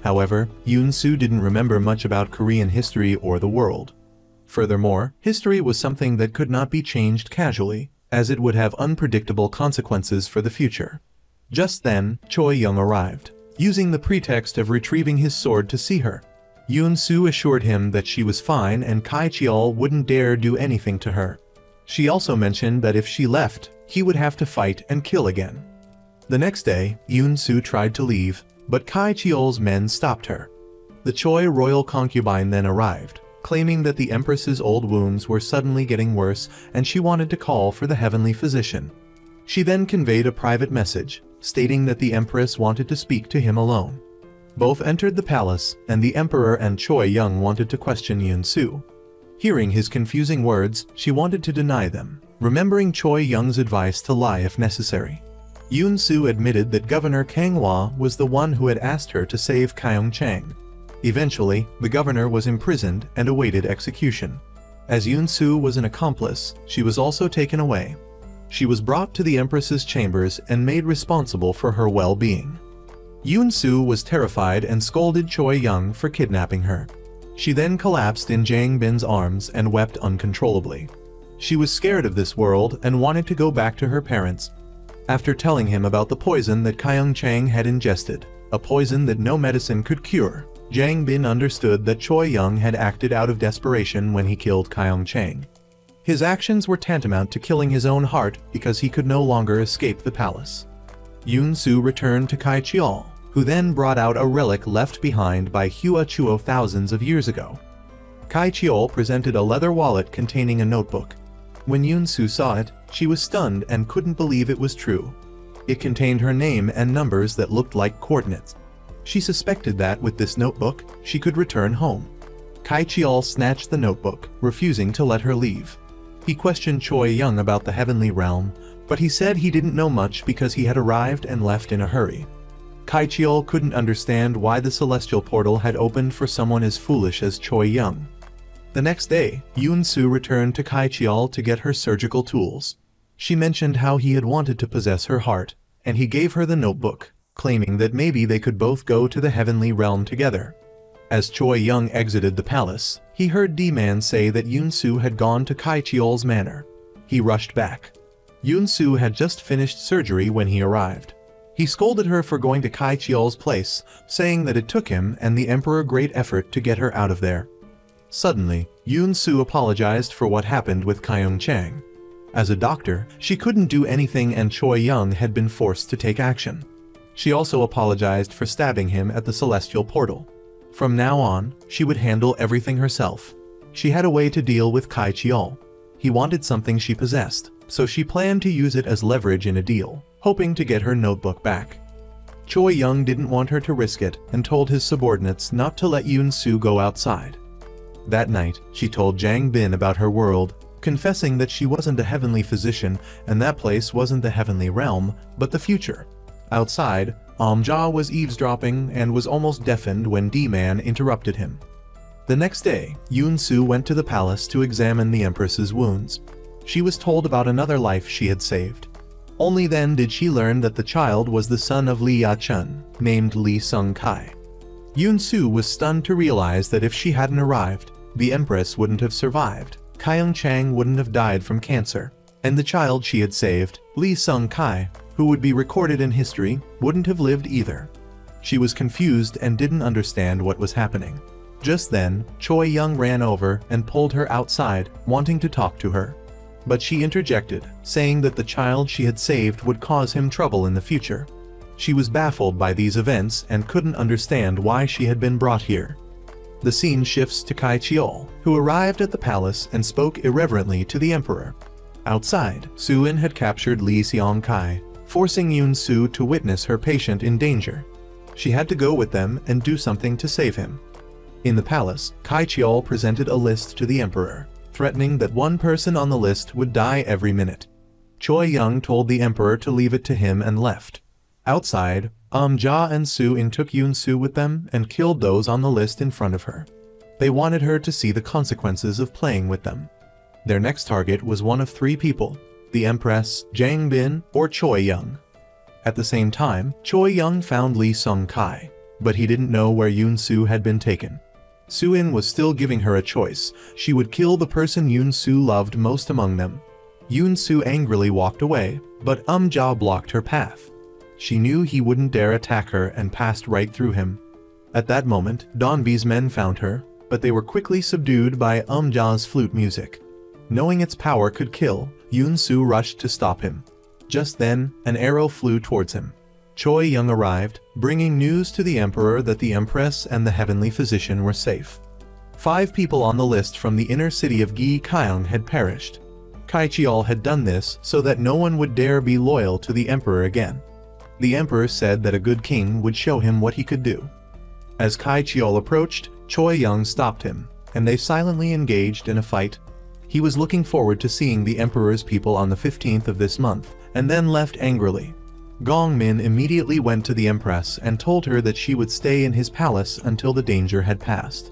However, Yun Su didn't remember much about Korean history or the world. Furthermore, history was something that could not be changed casually, as it would have unpredictable consequences for the future. Just then, Choi Young arrived, using the pretext of retrieving his sword to see her. Yun Su assured him that she was fine and Kai Chiol wouldn't dare do anything to her. She also mentioned that if she left, he would have to fight and kill again. The next day, Yun Su tried to leave, but Kai Chiol's men stopped her. The Choi royal concubine then arrived, claiming that the empress's old wounds were suddenly getting worse and she wanted to call for the heavenly physician. She then conveyed a private message, stating that the empress wanted to speak to him alone. Both entered the palace, and the emperor and Choi Young wanted to question Yun Su. Hearing his confusing words, she wanted to deny them, remembering Choi Young's advice to lie if necessary. Yun Su admitted that Governor Kang Hwa was the one who had asked her to save Kyung Chang. Eventually, the governor was imprisoned and awaited execution. As Yun Su was an accomplice, she was also taken away. She was brought to the empress's chambers and made responsible for her well-being. Yun Su was terrified and scolded Choi Young for kidnapping her. She then collapsed in Jang Bin's arms and wept uncontrollably. She was scared of this world and wanted to go back to her parents. After telling him about the poison that Kyung Chang had ingested, a poison that no medicine could cure, Jang Bin understood that Choi Young had acted out of desperation when he killed Kyung Chang. His actions were tantamount to killing his own heart because he could no longer escape the palace. Yun Su returned to Kai Chiol, who then brought out a relic left behind by Hua Chuo thousands of years ago. Kai Chiol presented a leather wallet containing a notebook. When Yun Su saw it, she was stunned and couldn't believe it was true. It contained her name and numbers that looked like coordinates. She suspected that with this notebook, she could return home. Kai Chiol snatched the notebook, refusing to let her leave. He questioned Choi Young about the heavenly realm, but he said he didn't know much because he had arrived and left in a hurry. Kai Chiol couldn't understand why the celestial portal had opened for someone as foolish as Choi Young. The next day, Yun Su returned to Kai Chiol to get her surgical tools. She mentioned how he had wanted to possess her heart, and he gave her the notebook, claiming that maybe they could both go to the heavenly realm together. As Choi Young exited the palace, he heard D-Man say that Yun Su had gone to Kai Chiol's manor. He rushed back. Yun Su had just finished surgery when he arrived. He scolded her for going to Kai Chiol's place, saying that it took him and the emperor great effort to get her out of there. Suddenly, Yun Su apologized for what happened with Kyung Chang. As a doctor, she couldn't do anything and Choi Young had been forced to take action. She also apologized for stabbing him at the celestial portal. From now on, she would handle everything herself. She had a way to deal with Kai Chiol. He wanted something she possessed, so she planned to use it as leverage in a deal, hoping to get her notebook back. Choi Young didn't want her to risk it and told his subordinates not to let Yun Su go outside. That night, she told Jang Bin about her world, confessing that she wasn't a heavenly physician and that place wasn't the heavenly realm, but the future. Outside, Jia was eavesdropping and was almost deafened when D-Man interrupted him. The next day, Yun-Su went to the palace to examine the Empress's wounds. She was told about another life she had saved. Only then did she learn that the child was the son of Li Ya-chun, named Li Sung-kai. Yun-Su was stunned to realize that if she hadn't arrived, the Empress wouldn't have survived, Kyung Chang wouldn't have died from cancer, and the child she had saved, Li Sung-kai, who would be recorded in history, wouldn't have lived either. She was confused and didn't understand what was happening. Just then, Choi Young ran over and pulled her outside, wanting to talk to her. But she interjected, saying that the child she had saved would cause him trouble in the future. She was baffled by these events and couldn't understand why she had been brought here. The scene shifts to Kai Chiol, who arrived at the palace and spoke irreverently to the emperor. Outside, Su-in had captured Li Seong-kai, forcing Yun-Su to witness her patient in danger. She had to go with them and do something to save him. In the palace, Kai Chiol presented a list to the emperor, threatening that one person on the list would die every minute. Choi Young told the emperor to leave it to him and left. Outside, Jia and Su-in took Yun-Su with them and killed those on the list in front of her. They wanted her to see the consequences of playing with them. Their next target was one of three people, the Empress, Jang Bin, or Choi Young. At the same time, Choi Young found Li Sung-kai, but he didn't know where Yun-Su had been taken. Su-in was still giving her a choice. She would kill the person Yun-Su loved most among them. Yun-Su angrily walked away, but Jia blocked her path. She knew he wouldn't dare attack her and passed right through him. At that moment, Donbi's men found her, but they were quickly subdued by Jia's flute music. Knowing its power could kill, Yun-Su rushed to stop him. Just then, an arrow flew towards him. Choi Young arrived, bringing news to the emperor that the Empress and the heavenly physician were safe. 5 people on the list from the inner city of Gi Kyung had perished. Kai Chiol had done this so that no one would dare be loyal to the emperor again. The emperor said that a good king would show him what he could do. As Kai Chiol approached, Choi Young stopped him, and they silently engaged in a fight. He was looking forward to seeing the emperor's people on the 15th of this month, and then left angrily. Gong Min immediately went to the empress and told her that she would stay in his palace until the danger had passed.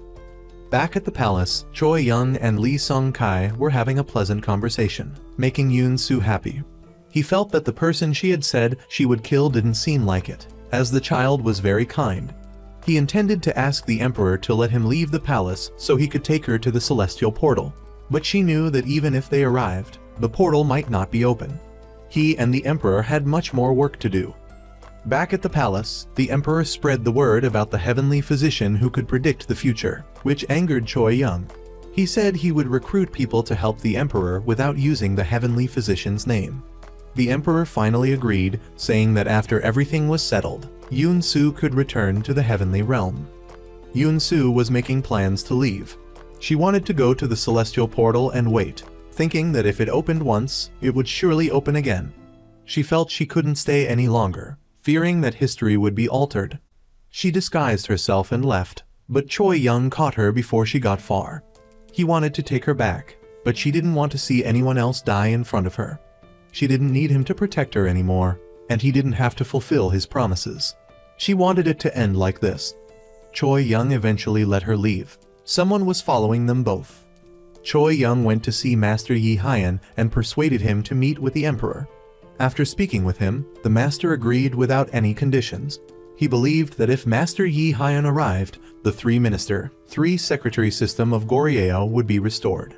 Back at the palace, Choi Young and Li Sung-kai were having a pleasant conversation, making Yun-Su happy. He felt that the person she had said she would kill didn't seem like it, as the child was very kind. He intended to ask the emperor to let him leave the palace so he could take her to the celestial portal, but she knew that even if they arrived, the portal might not be open. He and the emperor had much more work to do. Back at the palace, the emperor spread the word about the heavenly physician who could predict the future, which angered Choi Young. He said he would recruit people to help the emperor without using the heavenly physician's name. The emperor finally agreed, saying that after everything was settled, Yun-Su could return to the heavenly realm. Yun-Su was making plans to leave. She wanted to go to the celestial portal and wait, thinking that if it opened once, it would surely open again. She felt she couldn't stay any longer, fearing that history would be altered. She disguised herself and left, but Choi Young caught her before she got far. He wanted to take her back, but she didn't want to see anyone else die in front of her. She didn't need him to protect her anymore, and he didn't have to fulfill his promises. She wanted it to end like this. Choi Young eventually let her leave. Someone was following them both. Choi Young went to see Master Yi Hyan and persuaded him to meet with the emperor. After speaking with him, the master agreed without any conditions. He believed that if Master Yi Hyan arrived, the 3-minister, 3-secretary system of Goryeo would be restored.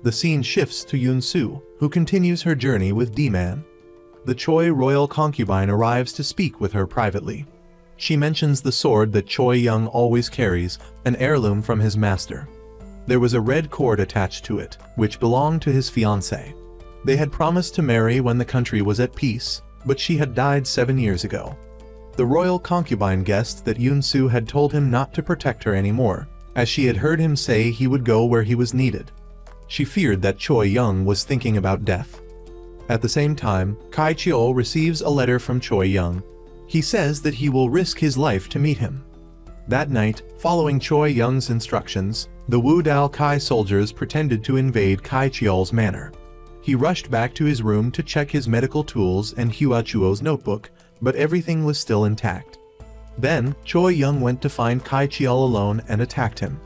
The scene shifts to Yun-Su, who continues her journey with D-Man. The Choi royal concubine arrives to speak with her privately. She mentions the sword that Choi Young always carries, an heirloom from his master. There was a red cord attached to it, which belonged to his fiancée. They had promised to marry when the country was at peace, but she had died 7 years ago. The royal concubine guessed that Yun-Su had told him not to protect her anymore, as she had heard him say he would go where he was needed. She feared that Choi Young was thinking about death. At the same time, Kai Chiol receives a letter from Choi Young. He says that he will risk his life to meet him. That night, following Choi Young's instructions, the Wu Dao Kai soldiers pretended to invade Kai Chiol's manor. He rushed back to his room to check his medical tools and Hua Chuo's notebook, but everything was still intact. Then, Choi Young went to find Kai Chiol alone and attacked him.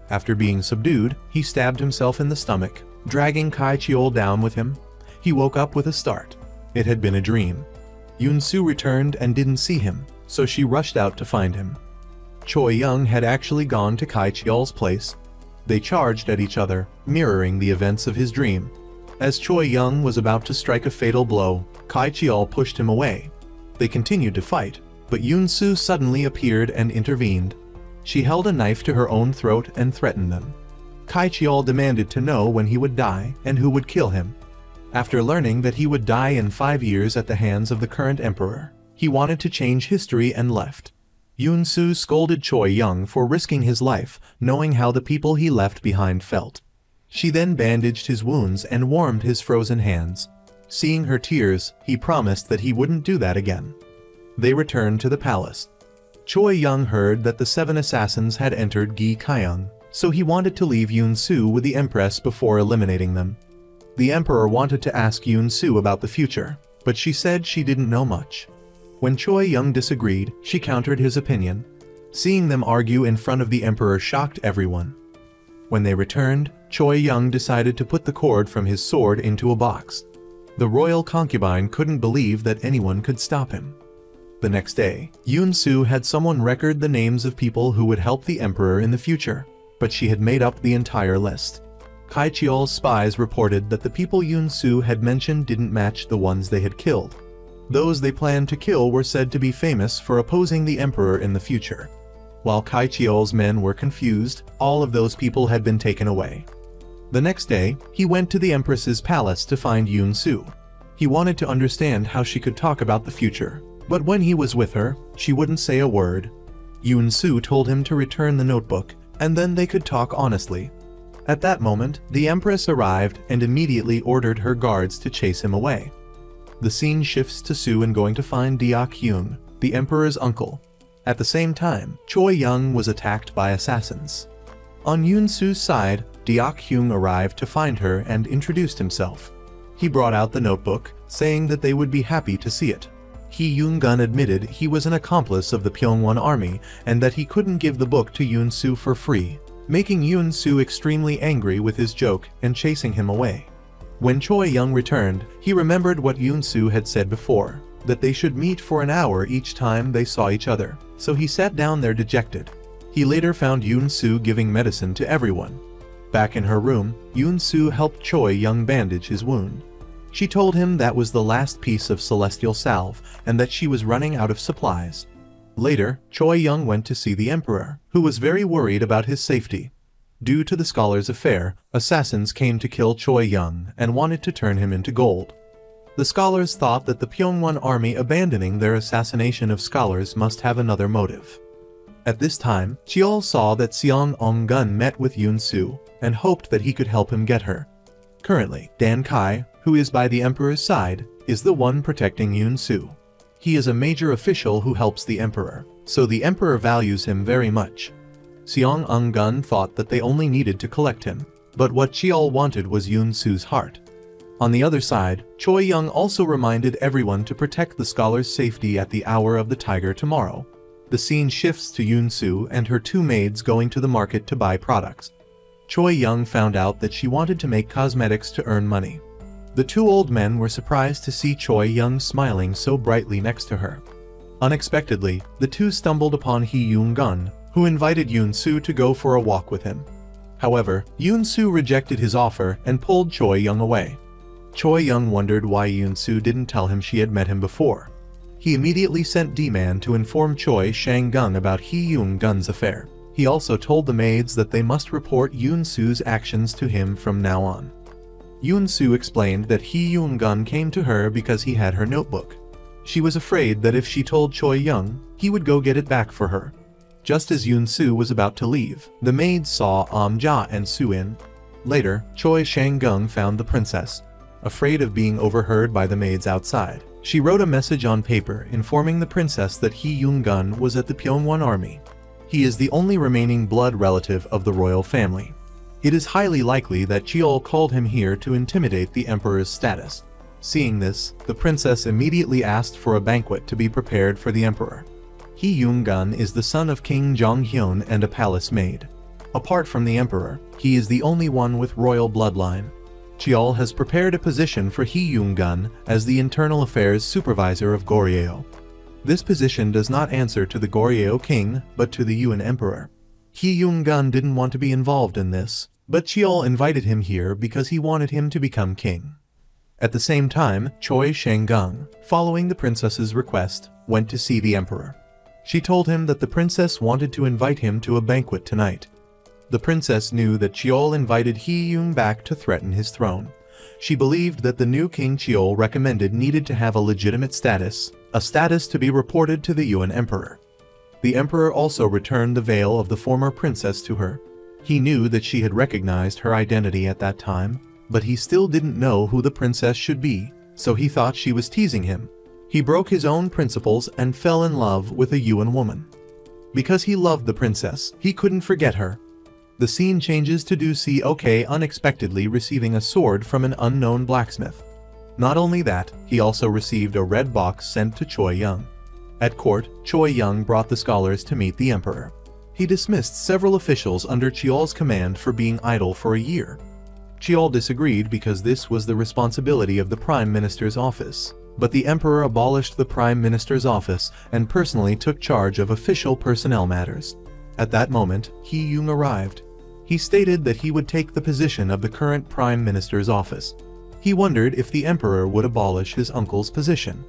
After being subdued, he stabbed himself in the stomach, dragging Kai Chiol down with him. He woke up with a start. It had been a dream. Yoon-soo returned and didn't see him, so she rushed out to find him. Choi Young had actually gone to Kai Chiol's place. They charged at each other, mirroring the events of his dream. As Choi Young was about to strike a fatal blow, Kai Chiol pushed him away. They continued to fight, but Yoon-soo suddenly appeared and intervened. She held a knife to her own throat and threatened them. Kai Chiol demanded to know when he would die and who would kill him. After learning that he would die in 5 years at the hands of the current emperor, he wanted to change history and left. Yoon-soo scolded Choi Young for risking his life, knowing how the people he left behind felt. She then bandaged his wounds and warmed his frozen hands. Seeing her tears, he promised that he wouldn't do that again. They returned to the palace. Choi Young heard that the 7 assassins had entered Gi Kyung, so he wanted to leave Yoon-soo with the Empress before eliminating them. The Emperor wanted to ask Yoon-soo about the future, but she said she didn't know much. When Choi Young disagreed, she countered his opinion. Seeing them argue in front of the Emperor shocked everyone. When they returned, Choi Young decided to put the cord from his sword into a box. The royal concubine couldn't believe that anyone could stop him. The next day, Yoon-soo had someone record the names of people who would help the Emperor in the future, but she had made up the entire list. Kai Chiol's spies reported that the people Yoon-soo had mentioned didn't match the ones they had killed. Those they planned to kill were said to be famous for opposing the Emperor in the future. While Kai Chiol's men were confused, all of those people had been taken away. The next day, he went to the Empress's palace to find Yoon-soo. He wanted to understand how she could talk about the future, but when he was with her, she wouldn't say a word. Yoon-soo told him to return the notebook, and then they could talk honestly. At that moment, the Empress arrived and immediately ordered her guards to chase him away. The scene shifts to Soo-in going to find Deok-hyung, the Emperor's uncle. At the same time, Choi Young was attacked by assassins. On Yoon-soo's side, Deok-hyung arrived to find her and introduced himself. He brought out the notebook, saying that they would be happy to see it. Hee Yoon-gun admitted he was an accomplice of the Pyongwon army and that he couldn't give the book to Yoon-soo for free, making Yoon-soo extremely angry with his joke and chasing him away. When Choi Young returned, he remembered what Yoon-soo had said before, that they should meet for an hour each time they saw each other, so he sat down there dejected. He later found Yoon-soo giving medicine to everyone. Back in her room, Yoon-soo helped Choi Young bandage his wound. She told him that was the last piece of celestial salve and that she was running out of supplies. Later, Choi Young went to see the Emperor, who was very worried about his safety. Due to the scholar's affair, assassins came to kill Choi Young and wanted to turn him into gold. The scholars thought that the Pyongwon army abandoning their assassination of scholars must have another motive. At this time, Cheol saw that Seong Ong-gun met with Yoon-soo and hoped that he could help him get her. Currently, Dan Kai, who is by the Emperor's side, is the one protecting Yoon-soo. He is a major official who helps the Emperor, so the Emperor values him very much. Seong Ong-gun thought that they only needed to collect him, but what Cheol wanted was Yoon-soo's heart. On the other side, Choi Young also reminded everyone to protect the scholar's safety at the hour of the tiger tomorrow. The scene shifts to Yoon-soo and her 2 maids going to the market to buy products. Choi Young found out that she wanted to make cosmetics to earn money. The 2 old men were surprised to see Choi Young smiling so brightly next to her. Unexpectedly, the 2 stumbled upon Hee Yoon-gun, who invited Yoon-soo to go for a walk with him. However, Yoon-soo rejected his offer and pulled Choi Young away. Choi Young wondered why Yoon-soo didn't tell him she had met him before. He immediately sent D-Man to inform Choi Shang-gung about Hee Yoon-gun's affair. He also told the maids that they must report Yoon-soo's actions to him from now on. Yoon-soo explained that Hee Yoon-gun came to her because he had her notebook. She was afraid that if she told Choi Young, he would go get it back for her. Just as Yoon-soo was about to leave, the maids saw Ja and Soo-in. Later, Choi Shang-gung found the princess. Afraid of being overheard by the maids outside, she wrote a message on paper informing the princess that Hee Yoon-gun was at the Pyongwon army. He is the only remaining blood relative of the royal family. It is highly likely that Cheol called him here to intimidate the emperor's status. Seeing this, the princess immediately asked for a banquet to be prepared for the emperor. Hee Young-gun is the son of King Jong-hyun and a palace maid. Apart from the emperor, he is the only one with royal bloodline. Cheol has prepared a position for Hee Young-gun as the internal affairs supervisor of Goryeo. This position does not answer to the Goryeo king, but to the Yuan emperor. Hee Young-gun didn't want to be involved in this, but Cheol invited him here because he wanted him to become king. At the same time, Choi Shang-gung, following the princess's request, went to see the emperor. She told him that the princess wanted to invite him to a banquet tonight. The princess knew that Cheol invited Hee Young back to threaten his throne. She believed that the new king Cheol recommended needed to have a legitimate status, a status to be reported to the Yuan emperor. The emperor also returned the veil of the former princess to her. He knew that she had recognized her identity at that time, but he still didn't know who the princess should be, so he thought she was teasing him. He broke his own principles and fell in love with a Yuan woman. Because he loved the princess, he couldn't forget her. The scene changes to Do Si-ok unexpectedly receiving a sword from an unknown blacksmith. Not only that, he also received a red box sent to Choi Young. At court, Choi Young brought the scholars to meet the emperor. He dismissed several officials under Cheol's command for being idle for a year. Cheol disagreed because this was the responsibility of the Prime Minister's office, but the emperor abolished the Prime Minister's office and personally took charge of official personnel matters. At that moment, Hee Young arrived. He stated that he would take the position of the current Prime Minister's office. He wondered if the emperor would abolish his uncle's position.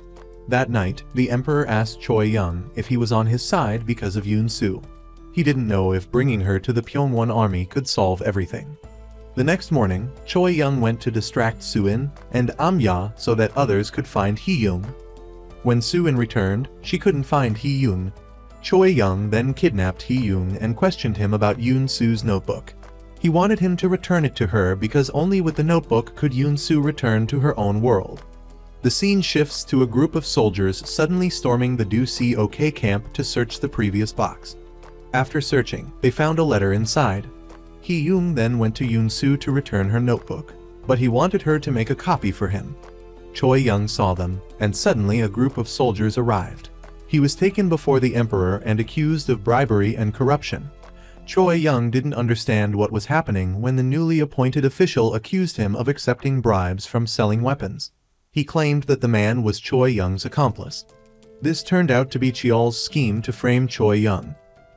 That night, the emperor asked Choi Young if he was on his side because of Yoon Soo. He didn't know if bringing her to the Pyongwon army could solve everything. The next morning, Choi Young went to distract Soo-in and Amya so that others could find Hee Young. When Soo-in returned, she couldn't find Hee Young. Choi Young then kidnapped Hee Young and questioned him about Yoon Soo's notebook. He wanted him to return it to her because only with the notebook could Yoon Soo return to her own world. The scene shifts to a group of soldiers suddenly storming the Do Si-ok camp to search the previous box. After searching, they found a letter inside. Hee Young then went to Yoon Soo to return her notebook, but he wanted her to make a copy for him. Choi Young saw them, and suddenly a group of soldiers arrived. He was taken before the emperor and accused of bribery and corruption. Choi Young didn't understand what was happening when the newly appointed official accused him of accepting bribes from selling weapons. He claimed that the man was Choi Young's accomplice. This turned out to be Cheol's scheme to frame Choi Young.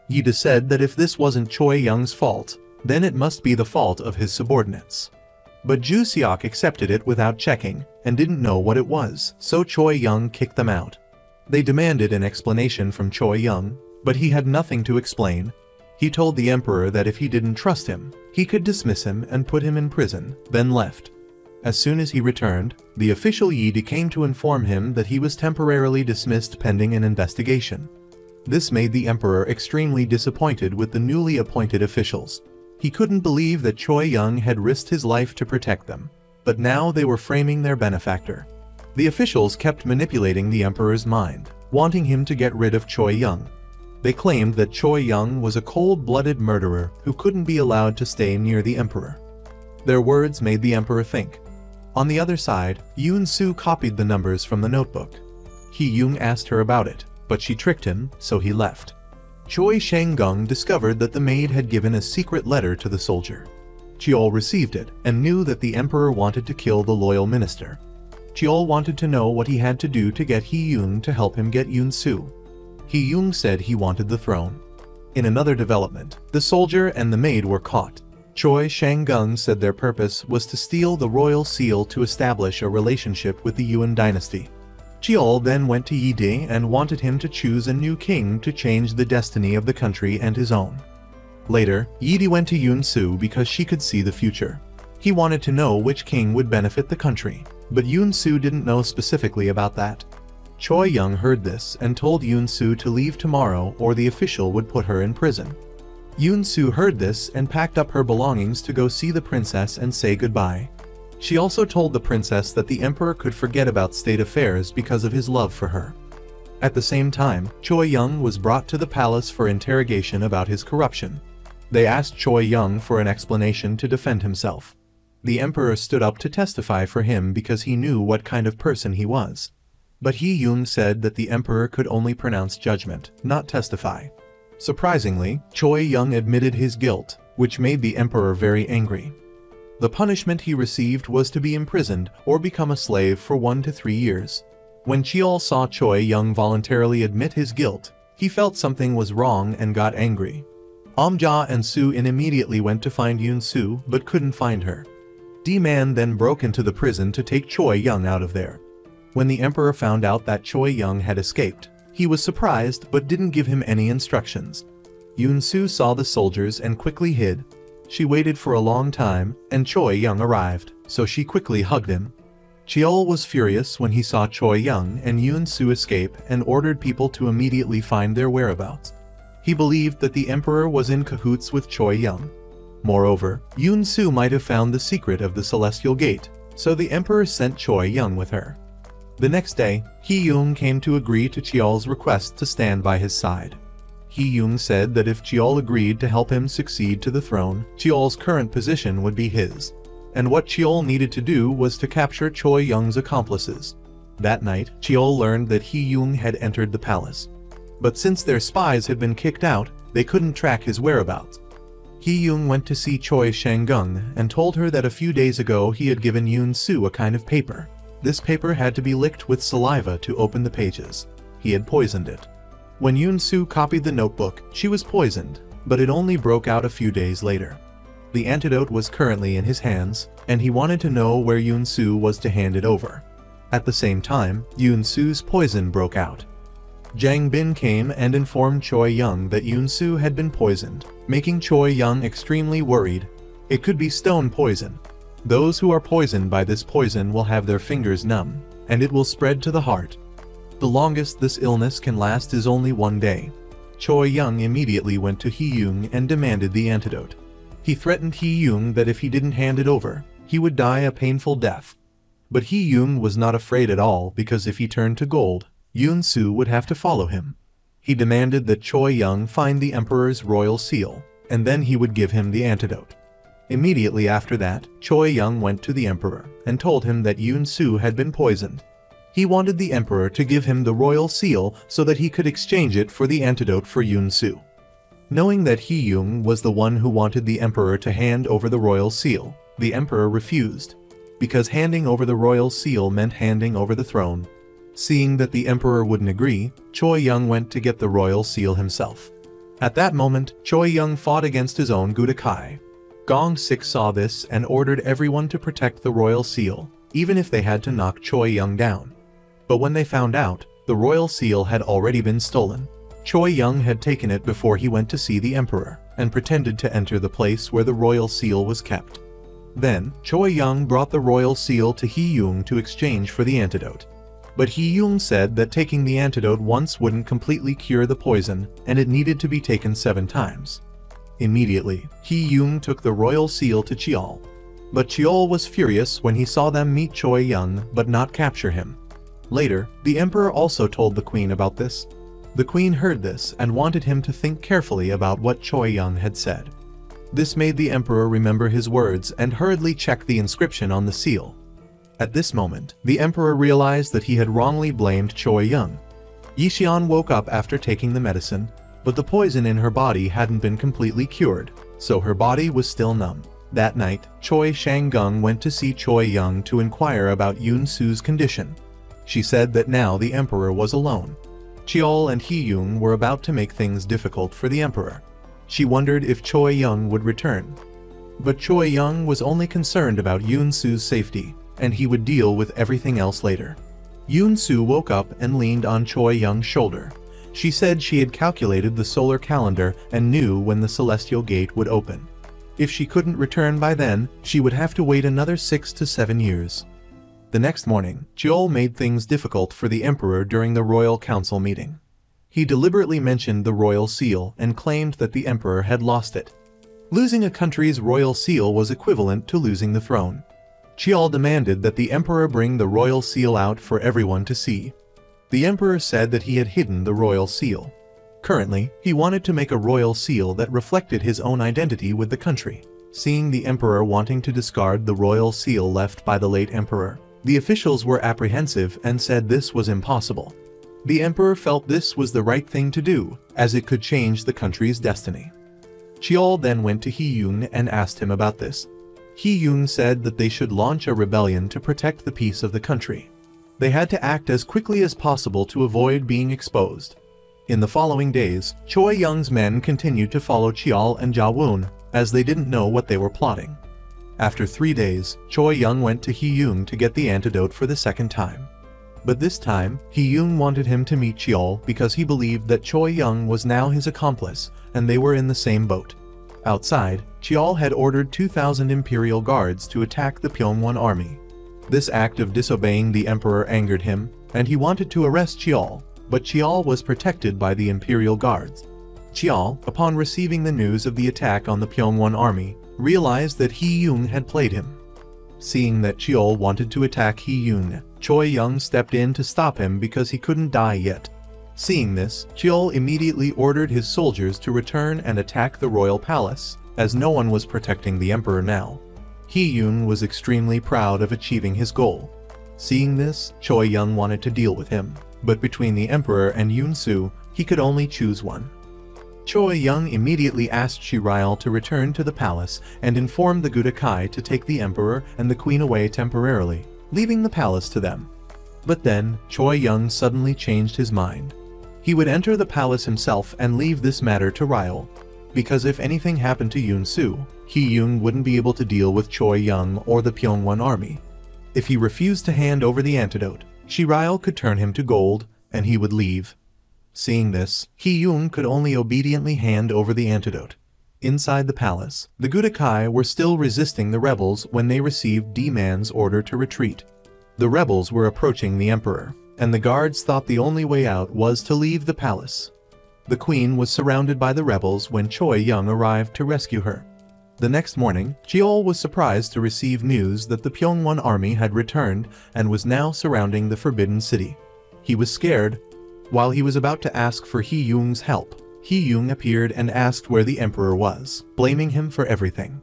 Yida said that if this wasn't Choi Young's fault, then it must be the fault of his subordinates. But Ju Seok accepted it without checking, and didn't know what it was, so Choi Young kicked them out. They demanded an explanation from Choi Young, but he had nothing to explain. He told the emperor that if he didn't trust him, he could dismiss him and put him in prison, then left. As soon as he returned, the official Yida came to inform him that he was temporarily dismissed pending an investigation. This made the emperor extremely disappointed with the newly appointed officials. He couldn't believe that Choi Young had risked his life to protect them, but now they were framing their benefactor. The officials kept manipulating the emperor's mind, wanting him to get rid of Choi Young. They claimed that Choi Young was a cold-blooded murderer who couldn't be allowed to stay near the emperor. Their words made the emperor think. On the other side, Yoon Soo copied the numbers from the notebook. Hee Young asked her about it, but she tricked him, so he left. Choi Shang-gung discovered that the maid had given a secret letter to the soldier. Cheol received it and knew that the emperor wanted to kill the loyal minister. Cheol wanted to know what he had to do to get Hee Young to help him get Yoon Soo. Hee Young said he wanted the throne. In another development, the soldier and the maid were caught. Choi Shang-gung said their purpose was to steal the royal seal to establish a relationship with the Yuan dynasty. Cheol then went to Yide and wanted him to choose a new king to change the destiny of the country and his own. Later, Yide went to Yoon Soo because she could see the future. He wanted to know which king would benefit the country, but Yoon Soo didn't know specifically about that. Choi Young heard this and told Yoon Soo to leave tomorrow or the official would put her in prison. Yoon Soo heard this and packed up her belongings to go see the princess and say goodbye. She also told the princess that the emperor could forget about state affairs because of his love for her. At the same time, Choi Young was brought to the palace for interrogation about his corruption. They asked Choi Young for an explanation to defend himself. The emperor stood up to testify for him because he knew what kind of person he was. But He Yung said that the emperor could only pronounce judgment, not testify. Surprisingly, Choi Yung admitted his guilt, which made the emperor very angry. The punishment he received was to be imprisoned or become a slave for 1 to 3 years. When Cheol saw Choi Yung voluntarily admit his guilt, he felt something was wrong and got angry. Amja and Su In immediately went to find Yoon Su but couldn't find her. D-Man then broke into the prison to take Choi Yung out of there. When the emperor found out that Choi Yung had escaped, he was surprised but didn't give him any instructions. Yoon Su saw the soldiers and quickly hid. She waited for a long time, and Choi Yung arrived, so she quickly hugged him. Cheol was furious when he saw Choi Yung and Yoon Su escape and ordered people to immediately find their whereabouts. He believed that the emperor was in cahoots with Choi Yung. Moreover, Yoon Su might have found the secret of the Celestial Gate, so the emperor sent Choi Yung with her. The next day, He Yung came to agree to Cheol's request to stand by his side. He Yung said that if Cheol agreed to help him succeed to the throne, Cheol's current position would be his. And what Cheol needed to do was to capture Choi Young's accomplices. That night, Cheol learned that He Yung had entered the palace. But since their spies had been kicked out, they couldn't track his whereabouts. He Yung went to see Choi Shanggung and told her that a few days ago he had given Yoon Su a kind of paper. This paper had to be licked with saliva to open the pages. He had poisoned it. When Yoon Su copied the notebook, she was poisoned, but it only broke out a few days later. The antidote was currently in his hands, and he wanted to know where Yoon Su was to hand it over. At the same time, Yoon Su's poison broke out. Jang Bin came and informed Choi Yung that Yoon Su had been poisoned, making Choi Yung extremely worried. It could be stone poison. Those who are poisoned by this poison will have their fingers numb, and it will spread to the heart. The longest this illness can last is only 1 day. Choi Yung immediately went to He Yung and demanded the antidote. He threatened He Yung that if he didn't hand it over, he would die a painful death. But He Yung was not afraid at all because if he turned to gold, Yoon Su would have to follow him. He demanded that Choi Yung find the emperor's royal seal, and then he would give him the antidote. Immediately after that, Choi Yung went to the emperor and told him that Yoon Su had been poisoned. He wanted the emperor to give him the royal seal so that he could exchange it for the antidote for Yoon Su. Knowing that He Yung was the one who wanted the emperor to hand over the royal seal, the emperor refused, because handing over the royal seal meant handing over the throne. Seeing that the emperor wouldn't agree, Choi Yung went to get the royal seal himself. At that moment, Choi Yung fought against his own Gudakai. Gong Sik saw this and ordered everyone to protect the royal seal, even if they had to knock Choi Yung down. But when they found out, the royal seal had already been stolen. Choi Yung had taken it before he went to see the emperor, and pretended to enter the place where the royal seal was kept. Then, Choi Yung brought the royal seal to He Yung to exchange for the antidote. But He Yung said that taking the antidote once wouldn't completely cure the poison, and it needed to be taken 7 times. Immediately, He Yung took the royal seal to Cheol. But Cheol was furious when he saw them meet Choi Yung but not capture him. Later, the emperor also told the queen about this. The queen heard this and wanted him to think carefully about what Choi Yung had said. This made the emperor remember his words and hurriedly check the inscription on the seal. At this moment, the emperor realized that he had wrongly blamed Choi Yung. Yixian woke up after taking the medicine, but the poison in her body hadn't been completely cured, so her body was still numb. That night, Choi Shanggung went to see Choi Yung to inquire about Yoon Su's condition. She said that now the emperor was alone. Cheol and He Yung were about to make things difficult for the emperor. She wondered if Choi Yung would return. But Choi Yung was only concerned about Yoon Su's safety, and he would deal with everything else later. Yoon Su woke up and leaned on Choi Young's shoulder. She said she had calculated the solar calendar and knew when the Celestial Gate would open. If she couldn't return by then, she would have to wait another 6 to 7 years. The next morning, Cheol made things difficult for the emperor during the royal council meeting. He deliberately mentioned the royal seal and claimed that the emperor had lost it. Losing a country's royal seal was equivalent to losing the throne. Cheol demanded that the emperor bring the royal seal out for everyone to see. The emperor said that he had hidden the royal seal. Currently, he wanted to make a royal seal that reflected his own identity with the country. Seeing the emperor wanting to discard the royal seal left by the late emperor, the officials were apprehensive and said this was impossible. The emperor felt this was the right thing to do, as it could change the country's destiny. Chiol then went to He Yung and asked him about this. He Yung said that they should launch a rebellion to protect the peace of the country. They had to act as quickly as possible to avoid being exposed. In the following days, Choi Young's men continued to follow Chiol and Jia Wun, as they didn't know what they were plotting. After 3 days, Choi Young went to He Yung to get the antidote for the second time. But this time, He Yung wanted him to meet Chiol because he believed that Choi Young was now his accomplice, and they were in the same boat. Outside, Chiol had ordered 2,000 imperial guards to attack the Pyongwon army. This act of disobeying the emperor angered him, and he wanted to arrest Chiol, but Chiol was protected by the imperial guards. Chiol, upon receiving the news of the attack on the Pyongwon army, realized that He Yung had played him. Seeing that Chiol wanted to attack He Yung, Choi Young stepped in to stop him because he couldn't die yet. Seeing this, Chiol immediately ordered his soldiers to return and attack the royal palace, as no one was protecting the emperor now. He Yung was extremely proud of achieving his goal. Seeing this, Choi Young wanted to deal with him, but between the emperor and Yoon Soo, he could only choose one. Choi Young immediately asked Shirael to return to the palace and informed the Gudakai to take the emperor and the queen away temporarily, leaving the palace to them. But then, Choi Young suddenly changed his mind. He would enter the palace himself and leave this matter to Ryle, because if anything happened to Yoon Soo, He Yung wouldn't be able to deal with Choi Young or the Pyongwon army. If he refused to hand over the antidote, Shirael could turn him to gold, and he would leave. Seeing this, He Yung could only obediently hand over the antidote. Inside the palace, the Gudakai were still resisting the rebels when they received D-Man's order to retreat. The rebels were approaching the emperor, and the guards thought the only way out was to leave the palace. The queen was surrounded by the rebels when Choi Young arrived to rescue her. The next morning, Chiol was surprised to receive news that the Pyongwon army had returned and was now surrounding the Forbidden City. He was scared. While he was about to ask for He Yung's help, He Yung appeared and asked where the emperor was, blaming him for everything.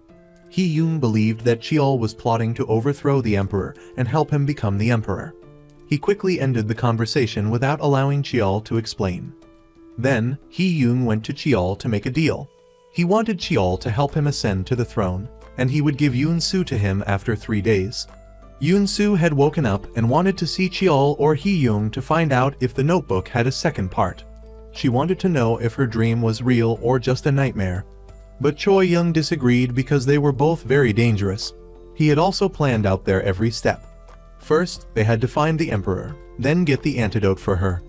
He Yung believed that Chiol was plotting to overthrow the emperor and help him become the emperor. He quickly ended the conversation without allowing Chiol to explain. Then, He Yung went to Chiol to make a deal. He wanted Chiol to help him ascend to the throne, and he would give Yoon Soo to him after 3 days. Yoon Soo had woken up and wanted to see Chiol or He Yung to find out if the notebook had a second part. She wanted to know if her dream was real or just a nightmare. But Choi Young disagreed because they were both very dangerous. He had also planned out their every step. First, they had to find the emperor, then get the antidote for her.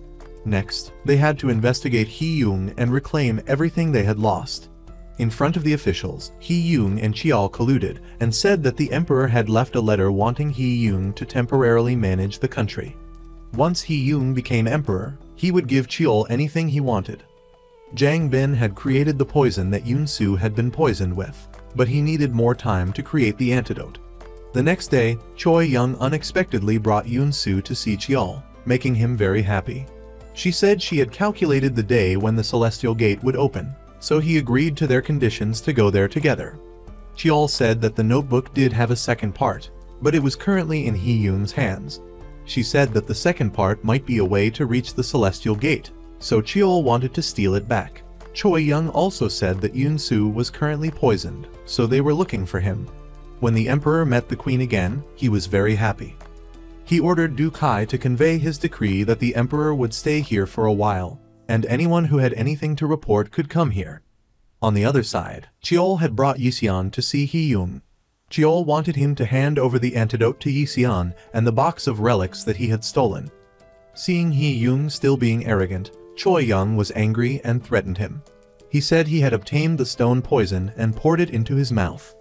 Next, they had to investigate He Yung and reclaim everything they had lost. In front of the officials, He Yung and Chiol colluded and said that the emperor had left a letter wanting He Yung to temporarily manage the country. Once He Yung became emperor, he would give Chiol anything he wanted. Jang Bin had created the poison that Yoon Soo had been poisoned with, but he needed more time to create the antidote. The next day, Choi Young unexpectedly brought Yoon Soo to see Chiol, making him very happy. She said she had calculated the day when the Celestial Gate would open, so he agreed to their conditions to go there together. Chiol said that the notebook did have a second part, but it was currently in He Yung's hands. She said that the second part might be a way to reach the Celestial Gate, so Chiol wanted to steal it back. Choi Young also said that Yoon Soo was currently poisoned, so they were looking for him. When the emperor met the queen again, he was very happy. He ordered Du Kai to convey his decree that the emperor would stay here for a while, and anyone who had anything to report could come here. On the other side, Chiol had brought Jeson to see He Yung. Chiol wanted him to hand over the antidote to Jeson and the box of relics that he had stolen. Seeing He Yung still being arrogant, Choi Young was angry and threatened him. He said he had obtained the stone poison and poured it into his mouth.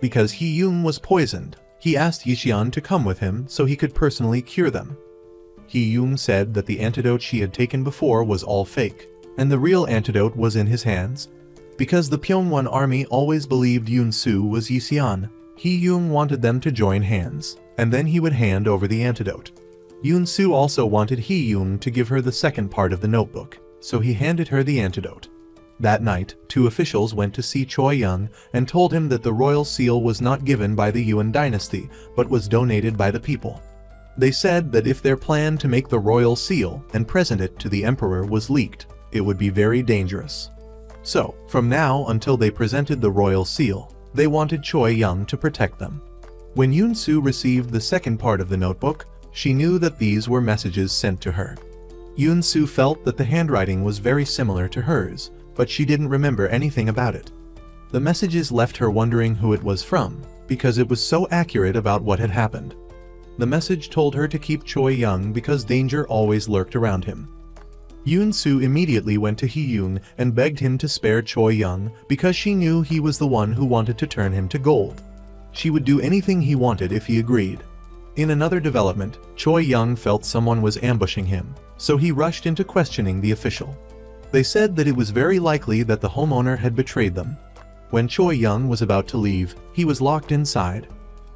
Because He Yung was poisoned, he asked Jeson to come with him so he could personally cure them. He Yung said that the antidote she had taken before was all fake, and the real antidote was in his hands. Because the Pyongwon army always believed Yoon Soo was Jeson, He Yung wanted them to join hands, and then he would hand over the antidote. Yoon Soo also wanted He Yung to give her the second part of the notebook, so he handed her the antidote. That night, two officials went to see Choi Young and told him that the royal seal was not given by the Yuan dynasty, but was donated by the people. They said that if their plan to make the royal seal and present it to the emperor was leaked, it would be very dangerous. So, from now until they presented the royal seal, they wanted Choi Young to protect them. When Yoon Soo received the second part of the notebook, she knew that these were messages sent to her. Yoon Soo felt that the handwriting was very similar to hers, but she didn't remember anything about it. The messages left her wondering who it was from, because it was so accurate about what had happened. The message told her to keep Choi Young because danger always lurked around him. Yoon Soo immediately went to Hee Yoon and begged him to spare Choi Young because she knew he was the one who wanted to turn him to gold. She would do anything he wanted if he agreed. In another development, Choi Young felt someone was ambushing him, so he rushed into questioning the official. They said that it was very likely that the homeowner had betrayed them. When Choi Young was about to leave, he was locked inside.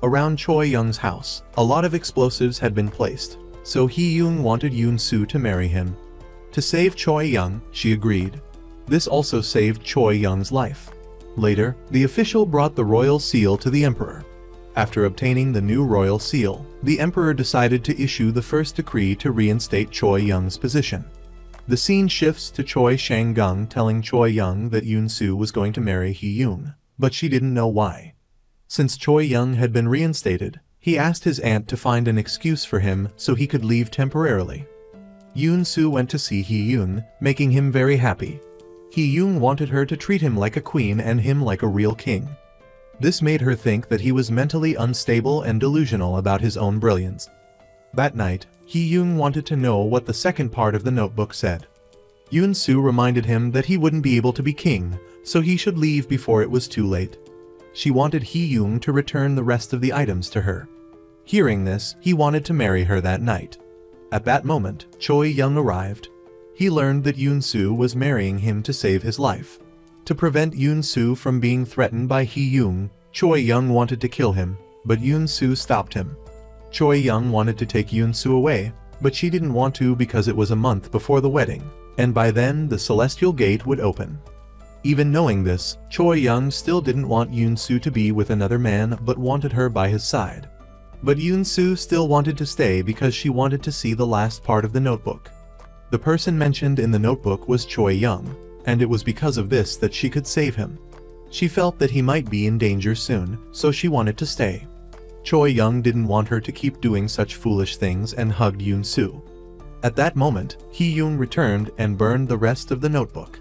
Around Choi Young's house, a lot of explosives had been placed, so Hee Yoon wanted Yoon Soo to marry him. To save Choi Young, she agreed. This also saved Choi Young's life. Later, the official brought the royal seal to the emperor. After obtaining the new royal seal, the emperor decided to issue the first decree to reinstate Choi Young's position. The scene shifts to Choi Shang-gung telling Choi Young that Yoon Soo was going to marry Hee Yoon, but she didn't know why. Since Choi Young had been reinstated, he asked his aunt to find an excuse for him so he could leave temporarily. Yoon Soo went to see Hee Yoon, making him very happy. Hee Yoon wanted her to treat him like a queen and him like a real king. This made her think that he was mentally unstable and delusional about his own brilliance. That night, Hee Yoon wanted to know what the second part of the notebook said. Yoon Soo reminded him that he wouldn't be able to be king, so he should leave before it was too late. She wanted Hee Yoon to return the rest of the items to her. Hearing this, he wanted to marry her that night. At that moment, Choi Young arrived. He learned that Yoon Soo was marrying him to save his life. To prevent Yoon Soo from being threatened by Hee Yoon, Choi Young wanted to kill him, but Yoon Soo stopped him. Choi Young wanted to take Yoon Soo away, but she didn't want to because it was a month before the wedding, and by then the celestial gate would open. Even knowing this, Choi Young still didn't want Yoon Soo to be with another man but wanted her by his side. But Yoon Soo still wanted to stay because she wanted to see the last part of the notebook. The person mentioned in the notebook was Choi Young, and it was because of this that she could save him. She felt that he might be in danger soon, so she wanted to stay. Choi Young didn't want her to keep doing such foolish things and hugged Yoon Soo. At that moment, Hee Yoon returned and burned the rest of the notebook.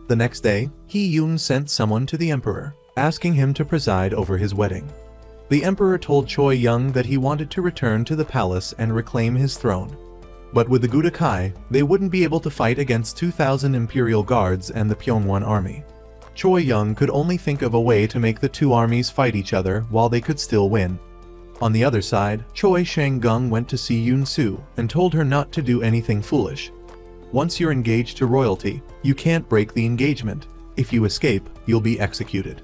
The next day, Hee Yoon sent someone to the emperor, asking him to preside over his wedding. The emperor told Choi Young that he wanted to return to the palace and reclaim his throne. But with the Gudakai, they wouldn't be able to fight against 2,000 imperial guards and the Pyongyang army. Choi Young could only think of a way to make the two armies fight each other while they could still win. On the other side, Choi Shang-gung went to see Yoon Soo and told her not to do anything foolish. Once you're engaged to royalty, you can't break the engagement. If you escape, you'll be executed.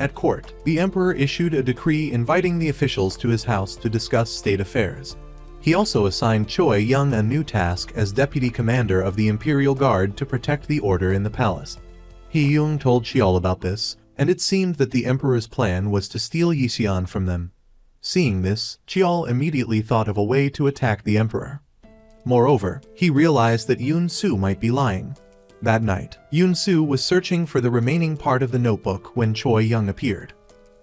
At court, the emperor issued a decree inviting the officials to his house to discuss state affairs. He also assigned Choi Young a new task as deputy commander of the Imperial Guard to protect the order in the palace. Hee Yoon told Cheol about this, and it seemed that the emperor's plan was to steal Jeson from them. Seeing this, Cheol immediately thought of a way to attack the emperor. Moreover, he realized that Yoon Soo might be lying. That night, Yoon Soo was searching for the remaining part of the notebook when Choi Young appeared.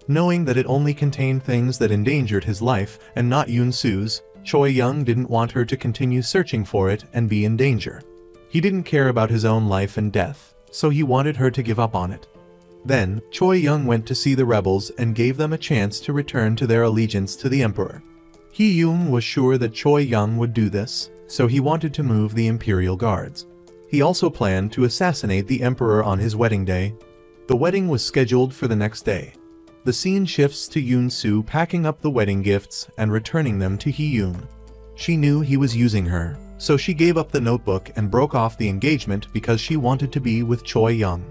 Knowing that it only contained things that endangered his life and not Yoon Soo's, Choi Young didn't want her to continue searching for it and be in danger. He didn't care about his own life and death, so he wanted her to give up on it. Then, Choi Young went to see the rebels and gave them a chance to return to their allegiance to the emperor. Hee Yoon was sure that Choi Young would do this, so he wanted to move the Imperial Guards. He also planned to assassinate the emperor on his wedding day. The wedding was scheduled for the next day. The scene shifts to Yoon Soo packing up the wedding gifts and returning them to Hee Yoon. She knew he was using her, so she gave up the notebook and broke off the engagement because she wanted to be with Choi Young.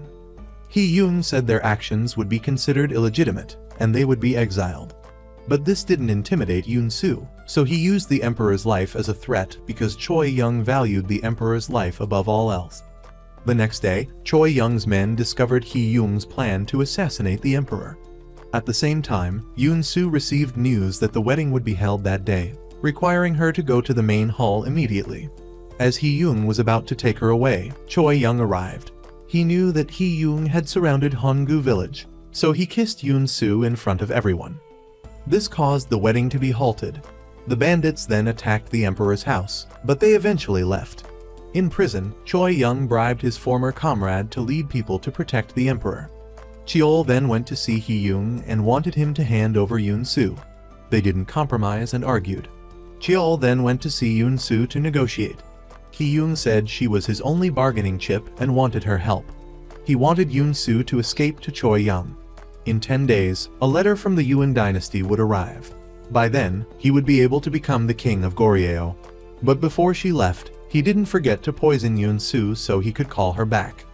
Hee Yoon said their actions would be considered illegitimate, and they would be exiled. But this didn't intimidate Yoon Soo, so he used the emperor's life as a threat because Choi Young valued the emperor's life above all else. The next day, Choi Young's men discovered Hee Young's plan to assassinate the emperor. At the same time, Yoon Soo received news that the wedding would be held that day, requiring her to go to the main hall immediately. As Hee Young was about to take her away, Choi Young arrived. He knew that Hee Young had surrounded Honggu village, so he kissed Yoon Soo in front of everyone. This caused the wedding to be halted. The bandits then attacked the emperor's house, but they eventually left. In prison, Choi Young bribed his former comrade to lead people to protect the emperor. Cheol then went to see Hee Young and wanted him to hand over Yoon Soo. They didn't compromise and argued. Cheol then went to see Yoon Soo to negotiate. Hee Young said she was his only bargaining chip and wanted her help. He wanted Yoon Soo to escape to Choi Young. In 10 days, a letter from the Yuan dynasty would arrive. By then, he would be able to become the king of Goryeo. But before she left, he didn't forget to poison Yoon Soo so he could call her back.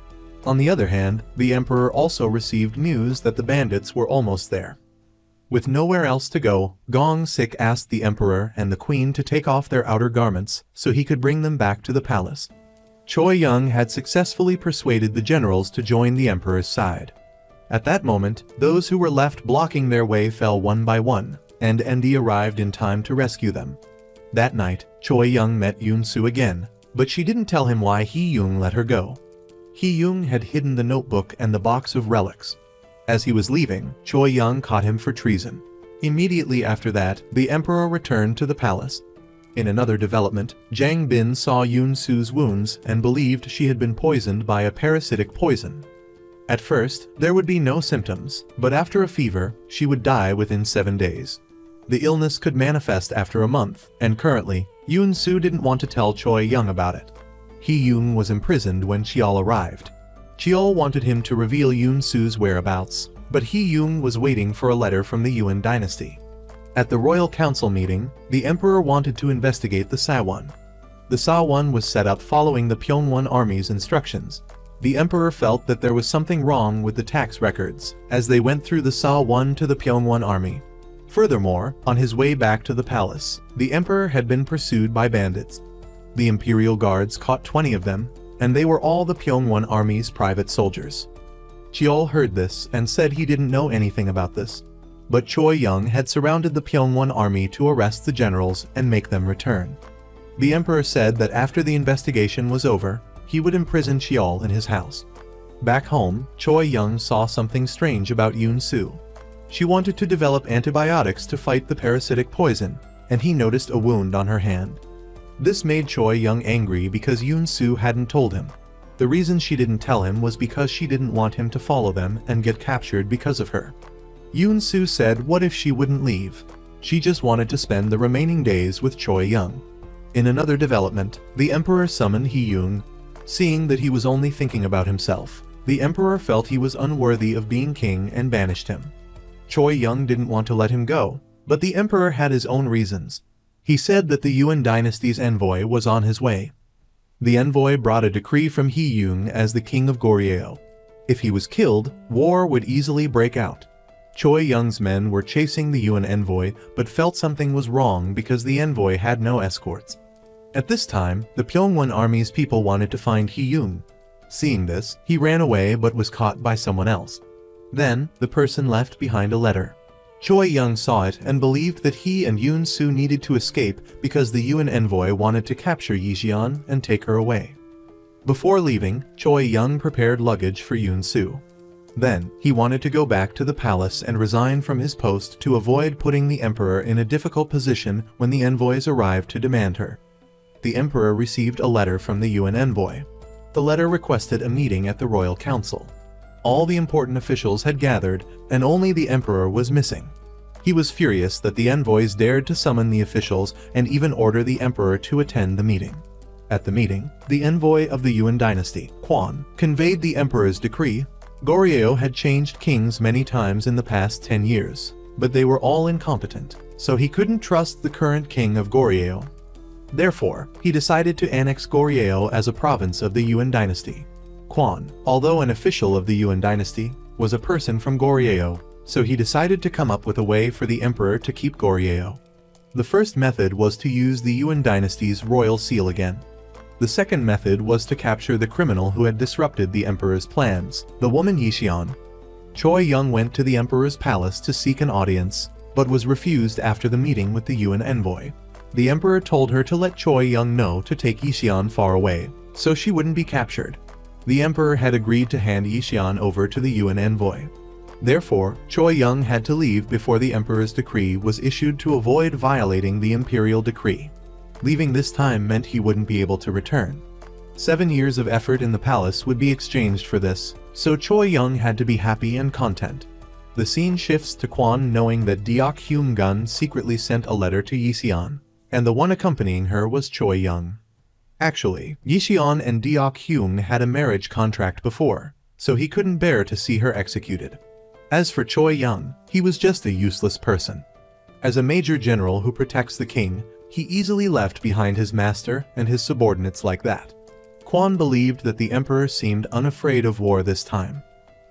On the other hand, the emperor also received news that the bandits were almost there. With nowhere else to go, Gong Sik asked the emperor and the queen to take off their outer garments so he could bring them back to the palace. Choi Young had successfully persuaded the generals to join the emperor's side. At that moment, those who were left blocking their way fell one by one, and Endi arrived in time to rescue them. That night, Choi Young met Yoon Soo again, but she didn't tell him why Hee Young let her go. Hee Young had hidden the notebook and the box of relics. As he was leaving, Choi Young caught him for treason. Immediately after that, the emperor returned to the palace. In another development, Jang Bin saw Yoon Soo's wounds and believed she had been poisoned by a parasitic poison. At first, there would be no symptoms, but after a fever, she would die within 7 days. The illness could manifest after a month, and currently, Yoon Soo didn't want to tell Choi Young about it. Hee Young was imprisoned when Cheol arrived. Cheol wanted him to reveal Yoon Soo's whereabouts, but Hee Young was waiting for a letter from the Yuan dynasty. At the royal council meeting, the emperor wanted to investigate the Sawon. The Sawon was set up following the Pyongyang army's instructions. The emperor felt that there was something wrong with the tax records, as they went through the Sawon to the Pyongyang army. Furthermore, on his way back to the palace, the emperor had been pursued by bandits. The imperial guards caught 20 of them, and they were all the Pyongyang army's private soldiers. Cheol heard this and said he didn't know anything about this. But Choi Young had surrounded the Pyongyang army to arrest the generals and make them return. The emperor said that after the investigation was over, he would imprison Cheol in his house. Back home, Choi Young saw something strange about Yoon Soo. She wanted to develop antibiotics to fight the parasitic poison, and he noticed a wound on her hand. This made Choi Young angry because Yoon Soo hadn't told him. The reason she didn't tell him was because she didn't want him to follow them and get captured because of her. Yoon Soo said what if she wouldn't leave? She just wanted to spend the remaining days with Choi Young. In another development, the emperor summoned Hee Young. Seeing that he was only thinking about himself, the emperor felt he was unworthy of being king and banished him. Choi Young didn't want to let him go, but the emperor had his own reasons. He said that the Yuan dynasty's envoy was on his way. The envoy brought a decree from Hee Young as the king of Goryeo. If he was killed, war would easily break out. Choi Young's men were chasing the Yuan envoy but felt something was wrong because the envoy had no escorts. At this time, the Pyongyang army's people wanted to find Hee Young. Seeing this, he ran away but was caught by someone else. Then, the person left behind a letter. Choi Young saw it and believed that he and Yoon Soo needed to escape because the Yuan envoy wanted to capture Jeson and take her away. Before leaving, Choi Young prepared luggage for Yoon Soo. Then, he wanted to go back to the palace and resign from his post to avoid putting the emperor in a difficult position when the envoys arrived to demand her. The emperor received a letter from the Yuan envoy. The letter requested a meeting at the royal council. All the important officials had gathered, and only the emperor was missing. He was furious that the envoys dared to summon the officials and even order the emperor to attend the meeting. At the meeting, the envoy of the Yuan dynasty, Quan, conveyed the emperor's decree. Goryeo had changed kings many times in the past 10 years, but they were all incompetent, so he couldn't trust the current king of Goryeo. Therefore, he decided to annex Goryeo as a province of the Yuan dynasty. Quan, although an official of the Yuan dynasty, was a person from Goryeo, so he decided to come up with a way for the emperor to keep Goryeo. The first method was to use the Yuan dynasty's royal seal again. The second method was to capture the criminal who had disrupted the emperor's plans, the woman Jeson. Choi Young went to the emperor's palace to seek an audience, but was refused after the meeting with the UN envoy. The emperor told her to let Choi Young know to take Jeson far away, so she wouldn't be captured. The emperor had agreed to hand Jeson over to the UN envoy. Therefore, Choi Young had to leave before the emperor's decree was issued to avoid violating the imperial decree. Leaving this time meant he wouldn't be able to return. 7 years of effort in the palace would be exchanged for this, so Choi Young had to be happy and content. The scene shifts to Kwon knowing that Deok Hyun Gun secretly sent a letter to Jeson, and the one accompanying her was Choi Young. Actually, Jeson and Deok Hyun had a marriage contract before, so he couldn't bear to see her executed. As for Choi Young, he was just a useless person. As a major general who protects the king, he easily left behind his master and his subordinates like that. Kwon believed that the emperor seemed unafraid of war this time.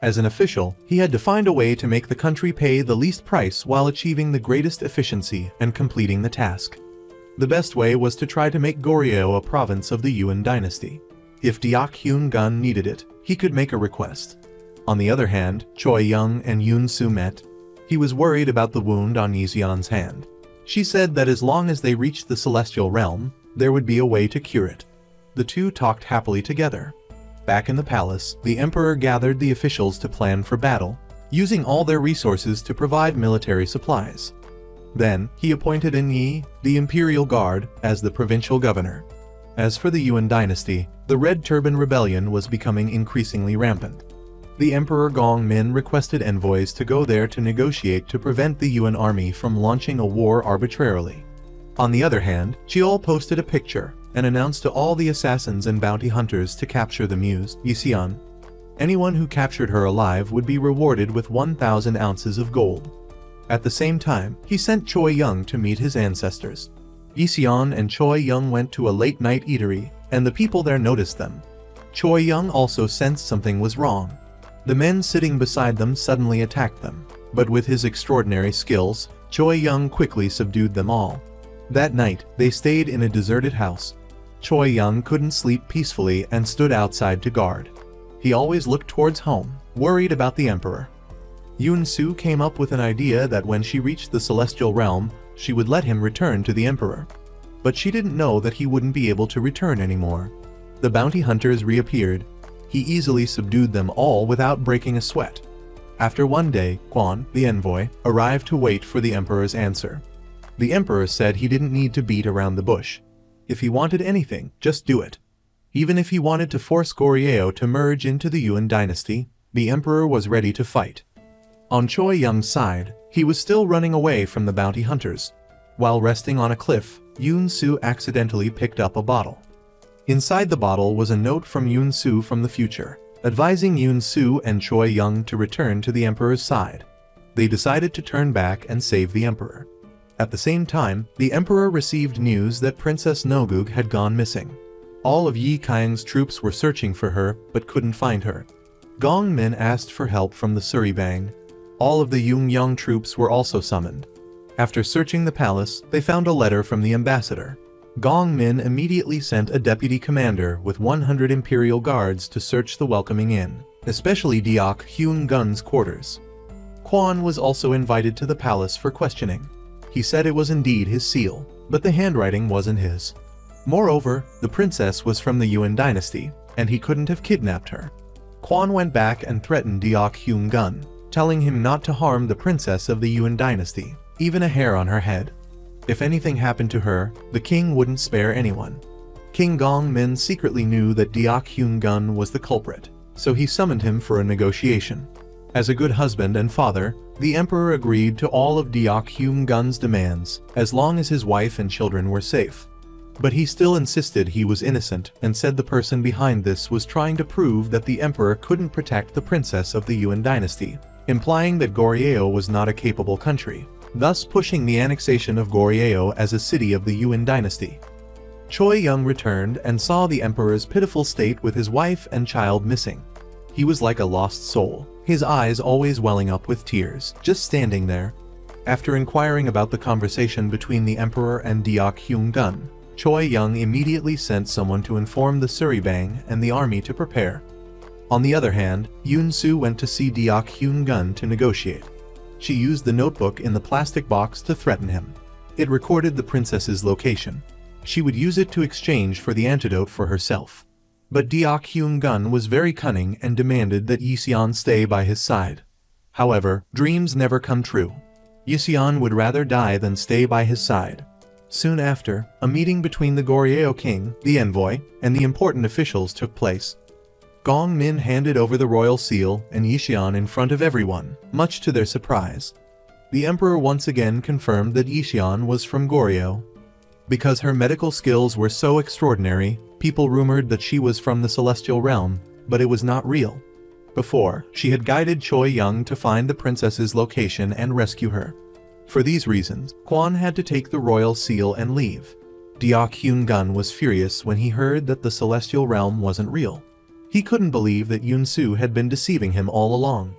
As an official, he had to find a way to make the country pay the least price while achieving the greatest efficiency and completing the task. The best way was to try to make Goryeo a province of the Yuan dynasty. If Deok Hyun Gun needed it, he could make a request. On the other hand, Choi Young and Yoon Soo met. He was worried about the wound on Yisyeon's hand. She said that as long as they reached the celestial realm, there would be a way to cure it. The two talked happily together. Back in the palace, the emperor gathered the officials to plan for battle, using all their resources to provide military supplies. Then, he appointed In Yi, the imperial guard, as the provincial governor. As for the Yuan dynasty, the Red Turban Rebellion was becoming increasingly rampant. The Emperor Gong Min requested envoys to go there to negotiate to prevent the Yuan army from launching a war arbitrarily. On the other hand, Cheol posted a picture and announced to all the assassins and bounty hunters to capture the muse, Jeson. Anyone who captured her alive would be rewarded with 1,000 ounces of gold. At the same time, he sent Choi Young to meet his ancestors. Jeson and Choi Young went to a late-night eatery, and the people there noticed them. Choi Young also sensed something was wrong. The men sitting beside them suddenly attacked them, but with his extraordinary skills, Choi Young quickly subdued them all. That night, they stayed in a deserted house. Choi Young couldn't sleep peacefully and stood outside to guard. He always looked towards home, worried about the emperor. Yoon Soo came up with an idea that when she reached the celestial realm, she would let him return to the emperor. But she didn't know that he wouldn't be able to return anymore. The bounty hunters reappeared. He easily subdued them all without breaking a sweat. After one day, Kwon, the envoy, arrived to wait for the emperor's answer. The emperor said he didn't need to beat around the bush. If he wanted anything, just do it. Even if he wanted to force Goryeo to merge into the Yuan dynasty, the emperor was ready to fight. On Choi Young's side, he was still running away from the bounty hunters. While resting on a cliff, Yoon Soo accidentally picked up a bottle. Inside the bottle was a note from Yoon Soo from the future, advising Yoon Soo and Choi Young to return to the emperor's side. They decided to turn back and save the emperor. At the same time, the emperor received news that Princess Nogug had gone missing. All of Yi Kyung's troops were searching for her, but couldn't find her. Gong Min asked for help from the Suribang. All of the Yungyang troops were also summoned. After searching the palace, they found a letter from the ambassador. Gong Min immediately sent a deputy commander with 100 imperial guards to search the welcoming inn, especially Deok Hyun Gun's quarters. Kwon was also invited to the palace for questioning. He said it was indeed his seal, but the handwriting wasn't his. Moreover, the princess was from the Yuan dynasty, and he couldn't have kidnapped her. Kwon went back and threatened Deok Hyun Gun, telling him not to harm the princess of the Yuan dynasty, even a hair on her head. If anything happened to her, the king wouldn't spare anyone. King Gong Min secretly knew that Deok Hyun Gun was the culprit, so he summoned him for a negotiation. As a good husband and father, the emperor agreed to all of Deok Hyun Gun's demands, as long as his wife and children were safe. But he still insisted he was innocent and said the person behind this was trying to prove that the emperor couldn't protect the princess of the Yuan dynasty, implying that Goryeo was not a capable country, thus pushing the annexation of Goryeo as a city of the Yuan dynasty. Choi Young returned and saw the emperor's pitiful state with his wife and child missing. He was like a lost soul, his eyes always welling up with tears, just standing there. After inquiring about the conversation between the emperor and Deok Hyun Gun, Choi Young immediately sent someone to inform the Suribang and the army to prepare. On the other hand, Yoon Soo went to see Deok Hyun Gun to negotiate. She used the notebook in the plastic box to threaten him. It recorded the princess's location. She would use it to exchange for the antidote for herself. But Deok Hyun Gun was very cunning and demanded that Jeson stay by his side. However, dreams never come true. Jeson would rather die than stay by his side. Soon after, a meeting between the Goryeo king, the envoy, and the important officials took place. Gong Min handed over the royal seal and Jeson in front of everyone, much to their surprise. The emperor once again confirmed that Jeson was from Goryeo. Because her medical skills were so extraordinary, people rumored that she was from the celestial realm, but it was not real. Before, she had guided Choi Young to find the princess's location and rescue her. For these reasons, Kwon had to take the royal seal and leave. Deok Hyun Gun was furious when he heard that the celestial realm wasn't real. He couldn't believe that Yoon Soo had been deceiving him all along.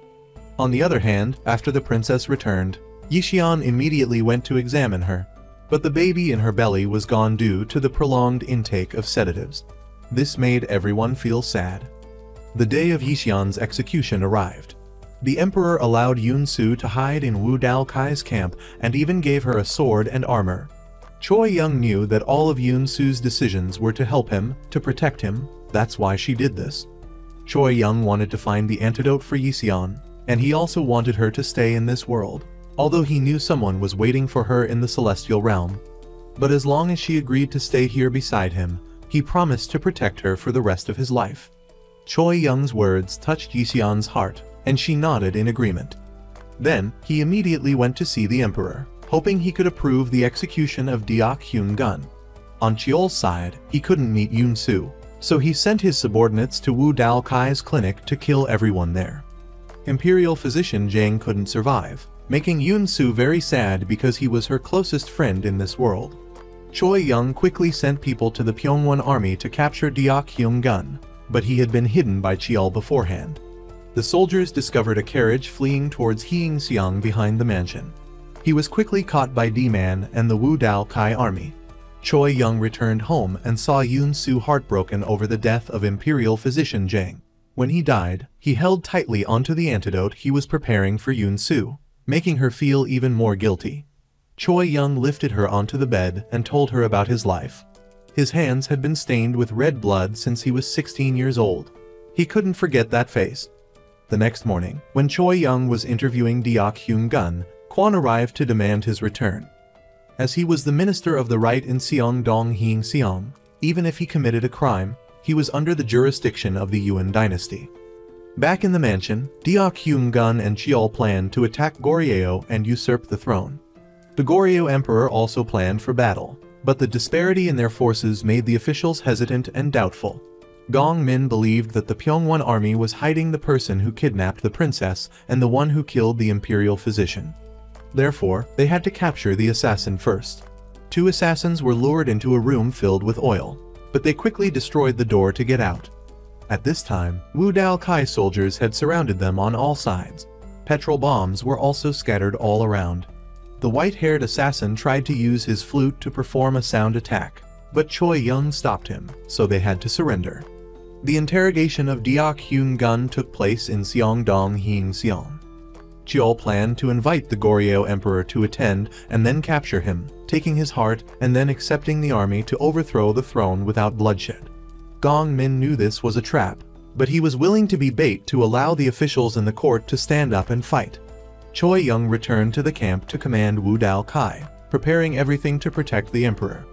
On the other hand, after the princess returned, Jeson immediately went to examine her. But the baby in her belly was gone due to the prolonged intake of sedatives. This made everyone feel sad. The day of Jison's execution arrived. The emperor allowed Yoon Soo to hide in Wu Dao Kai's camp and even gave her a sword and armor. Choi Young knew that all of Yoon Soo's decisions were to help him, to protect him. That's why she did this. Choi Young wanted to find the antidote for Jeson, and he also wanted her to stay in this world, although he knew someone was waiting for her in the celestial realm. But as long as she agreed to stay here beside him, he promised to protect her for the rest of his life. Choi Young's words touched Jeson's heart, and she nodded in agreement. Then, he immediately went to see the emperor, hoping he could approve the execution of Deok Hyun Gun. On Cheol's side, he couldn't meet Yoon Soo, so he sent his subordinates to Wu Dao Kai's clinic to kill everyone there. Imperial physician Jang couldn't survive, making Yoon Soo very sad because he was her closest friend in this world. Choi Young quickly sent people to the Pyongwon army to capture Deok Hyun Gun, but he had been hidden by Cheol beforehand. The soldiers discovered a carriage fleeing towards Heingseong behind the mansion. He was quickly caught by D-Man and the Wu Dao Kai army. Choi Young returned home and saw Yoon Soo heartbroken over the death of Imperial physician Jang. When he died, he held tightly onto the antidote he was preparing for Yoon Soo, making her feel even more guilty. Choi Young lifted her onto the bed and told her about his life. His hands had been stained with red blood since he was 16 years old. He couldn't forget that face. The next morning, when Choi Young was interviewing Deok Hyun Gun, Kwon arrived to demand his return. As he was the minister of the right in Seongdong Heingseong, even if he committed a crime, he was under the jurisdiction of the Yuan dynasty. Back in the mansion, Deok Hyun Gun and Cheol planned to attack Goryeo and usurp the throne. The Goryeo emperor also planned for battle, but the disparity in their forces made the officials hesitant and doubtful. Gong Min believed that the Pyongwon army was hiding the person who kidnapped the princess and the one who killed the imperial physician. Therefore, they had to capture the assassin first. 2 assassins were lured into a room filled with oil, but they quickly destroyed the door to get out. At this time, Wu Dao Kai soldiers had surrounded them on all sides. Petrol bombs were also scattered all around. The white-haired assassin tried to use his flute to perform a sound attack, but Choi Young stopped him, so they had to surrender. The interrogation of Deok Hyun Gun took place in Seongdong Heingseong. Cheol planned to invite the Goryeo emperor to attend and then capture him, taking his heart and then accepting the army to overthrow the throne without bloodshed. Gong Min knew this was a trap, but he was willing to be bait to allow the officials in the court to stand up and fight. Choi Young returned to the camp to command Wu Dao Kai, preparing everything to protect the emperor.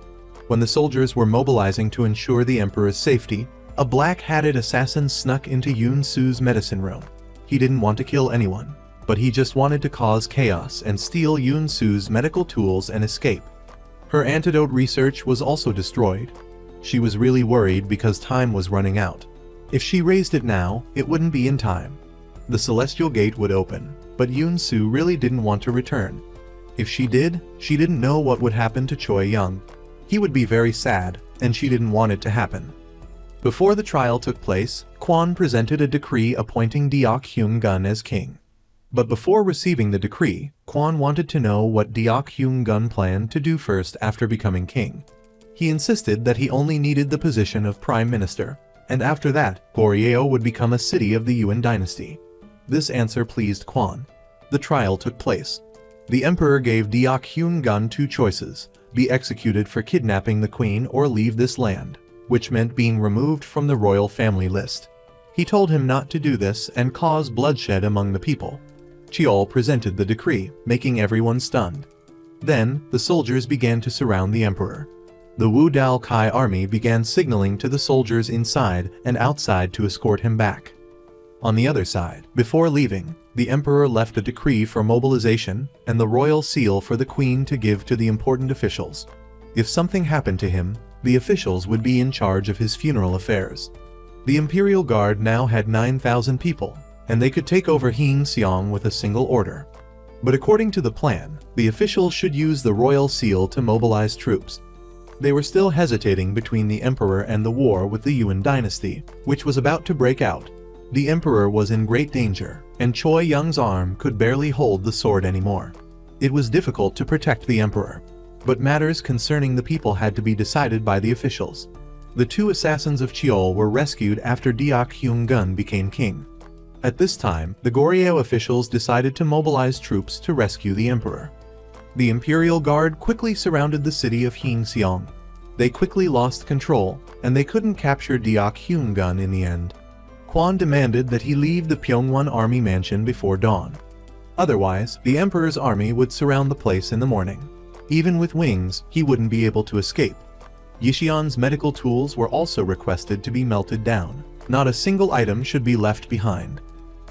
When the soldiers were mobilizing to ensure the emperor's safety, a black-hatted assassin snuck into Yoon Soo's medicine room. He didn't want to kill anyone, but he just wanted to cause chaos and steal Yoon Soo's medical tools and escape. Her antidote research was also destroyed. She was really worried because time was running out. If she raised it now, it wouldn't be in time. The celestial gate would open, but Yoon Soo really didn't want to return. If she did, she didn't know what would happen to Choi Young. He would be very sad, and she didn't want it to happen. Before the trial took place, Kwon presented a decree appointing Deok Hyun Gun as king. But before receiving the decree, Kwon wanted to know what Deok Hyun Gun planned to do first after becoming king. He insisted that he only needed the position of prime minister, and after that, Goryeo would become a city of the Yuan dynasty. This answer pleased Quan. The trial took place. The emperor gave Deok Hyun-gun two choices: be executed for kidnapping the queen or leave this land, which meant being removed from the royal family list. He told him not to do this and cause bloodshed among the people. Cheol presented the decree, making everyone stunned. Then, the soldiers began to surround the emperor. The Wu Dao Kai army began signaling to the soldiers inside and outside to escort him back. On the other side, before leaving, the emperor left a decree for mobilization and the royal seal for the queen to give to the important officials. If something happened to him, the officials would be in charge of his funeral affairs. The imperial guard now had 9,000 people, and they could take over Heung-seong with a single order. But according to the plan, the officials should use the royal seal to mobilize troops. They were still hesitating between the emperor and the war with the Yuan dynasty, which was about to break out. The emperor was in great danger, and Choi Young's arm could barely hold the sword anymore. It was difficult to protect the emperor. But matters concerning the people had to be decided by the officials. The two assassins of Cheol were rescued after Deok Hyun-gun became king. At this time, the Goryeo officials decided to mobilize troops to rescue the emperor. The Imperial Guard quickly surrounded the city of Heung-seong. They quickly lost control, and they couldn't capture Deok Hyun-gun in the end. Quan demanded that he leave the Pyongwon army mansion before dawn. Otherwise, the emperor's army would surround the place in the morning. Even with wings, he wouldn't be able to escape. Yishian's medical tools were also requested to be melted down. Not a single item should be left behind.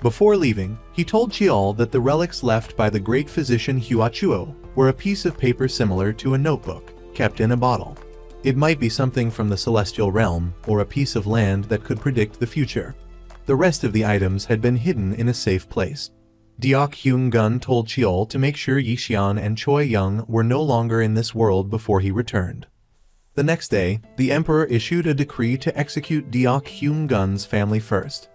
Before leaving, he told Cheol that the relics left by the great physician Huachuo were a piece of paper similar to a notebook, kept in a bottle. It might be something from the celestial realm, or a piece of land that could predict the future. The rest of the items had been hidden in a safe place. Deok Hyun-gun told Cheol to make sure Yishian and Choi Young were no longer in this world before he returned. The next day, the emperor issued a decree to execute Deok Hyun-gun's family first.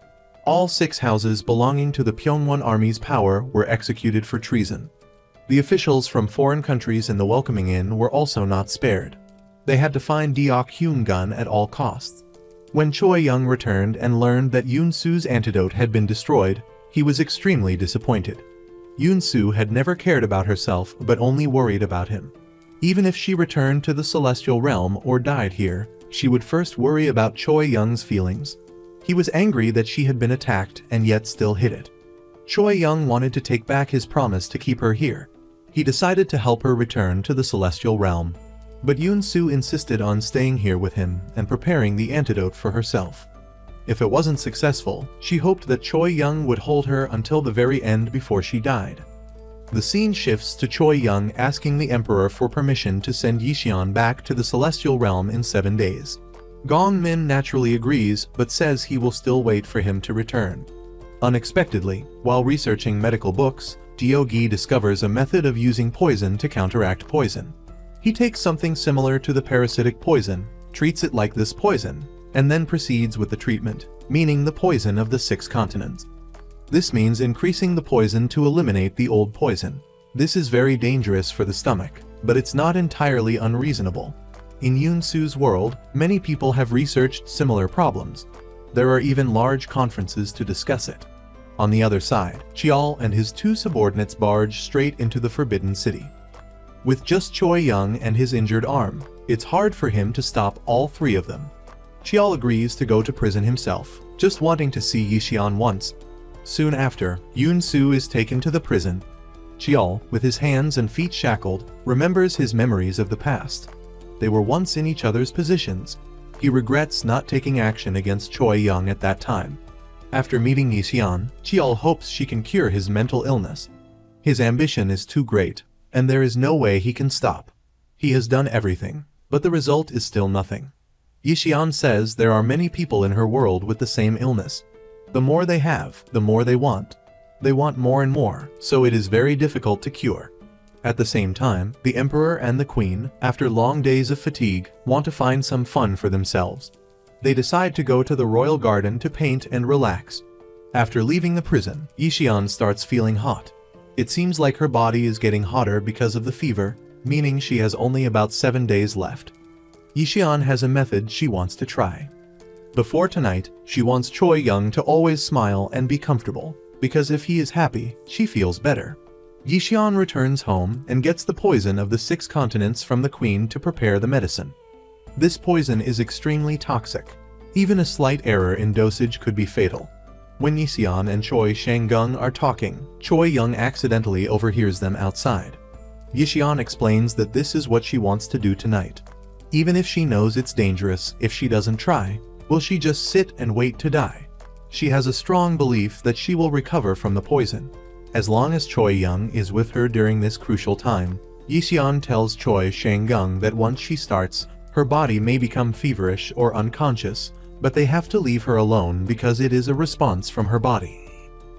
All 6 houses belonging to the Pyongwon army's power were executed for treason. The officials from foreign countries in the welcoming inn were also not spared. They had to find Deok Hyun-gun at all costs. When Choi Young returned and learned that Yoon-su's antidote had been destroyed, he was extremely disappointed. Yoon-su had never cared about herself but only worried about him. Even if she returned to the celestial realm or died here, she would first worry about Choi Young's feelings. He was angry that she had been attacked and yet still hid it. Choi Young wanted to take back his promise to keep her here. He decided to help her return to the celestial realm. But Yoon-su insisted on staying here with him and preparing the antidote for herself. If it wasn't successful, she hoped that Choi Young would hold her until the very end before she died. The scene shifts to Choi Young asking the emperor for permission to send Yishian back to the celestial realm in 7 days. Gong Min naturally agrees but says he will still wait for him to return. Unexpectedly, while researching medical books, Deogi discovers a method of using poison to counteract poison. He takes something similar to the parasitic poison, treats it like this poison, and then proceeds with the treatment, meaning the poison of the 6 continents. This means increasing the poison to eliminate the old poison. This is very dangerous for the stomach, but it's not entirely unreasonable. In Yoon-su's world, many people have researched similar problems. There are even large conferences to discuss it. On the other side, Cheol and his 2 subordinates barge straight into the Forbidden City. With just Choi Young and his injured arm, it's hard for him to stop all 3 of them. Cheol agrees to go to prison himself, just wanting to see Yishian once. Soon after, Yoon-su is taken to the prison. Cheol, with his hands and feet shackled, remembers his memories of the past. They were once in each other's positions. He regrets not taking action against Choi Young at that time. After meeting Yishian, Cheol hopes she can cure his mental illness. His ambition is too great, and there is no way he can stop. He has done everything, but the result is still nothing. Yishian says there are many people in her world with the same illness. The more they have, the more they want. They want more and more, so it is very difficult to cure. At the same time, the emperor and the queen, after long days of fatigue, want to find some fun for themselves. They decide to go to the royal garden to paint and relax. After leaving the prison, Yishian starts feeling hot. It seems like her body is getting hotter because of the fever, meaning she has only about 7 days left. Jeson has a method she wants to try. Before tonight, she wants Choi Young to always smile and be comfortable, because if he is happy, she feels better. Jeson returns home and gets the poison of the 6 continents from the queen to prepare the medicine. This poison is extremely toxic. Even a slight error in dosage could be fatal. When Jeson and Choi Shang-gung are talking, Choi Young accidentally overhears them outside. Jeson explains that this is what she wants to do tonight. Even if she knows it's dangerous if she doesn't try, will she just sit and wait to die? She has a strong belief that she will recover from the poison. As long as Choi Young is with her during this crucial time, Jeson tells Choi Shang-gung that once she starts, her body may become feverish or unconscious, but they have to leave her alone because it is a response from her body.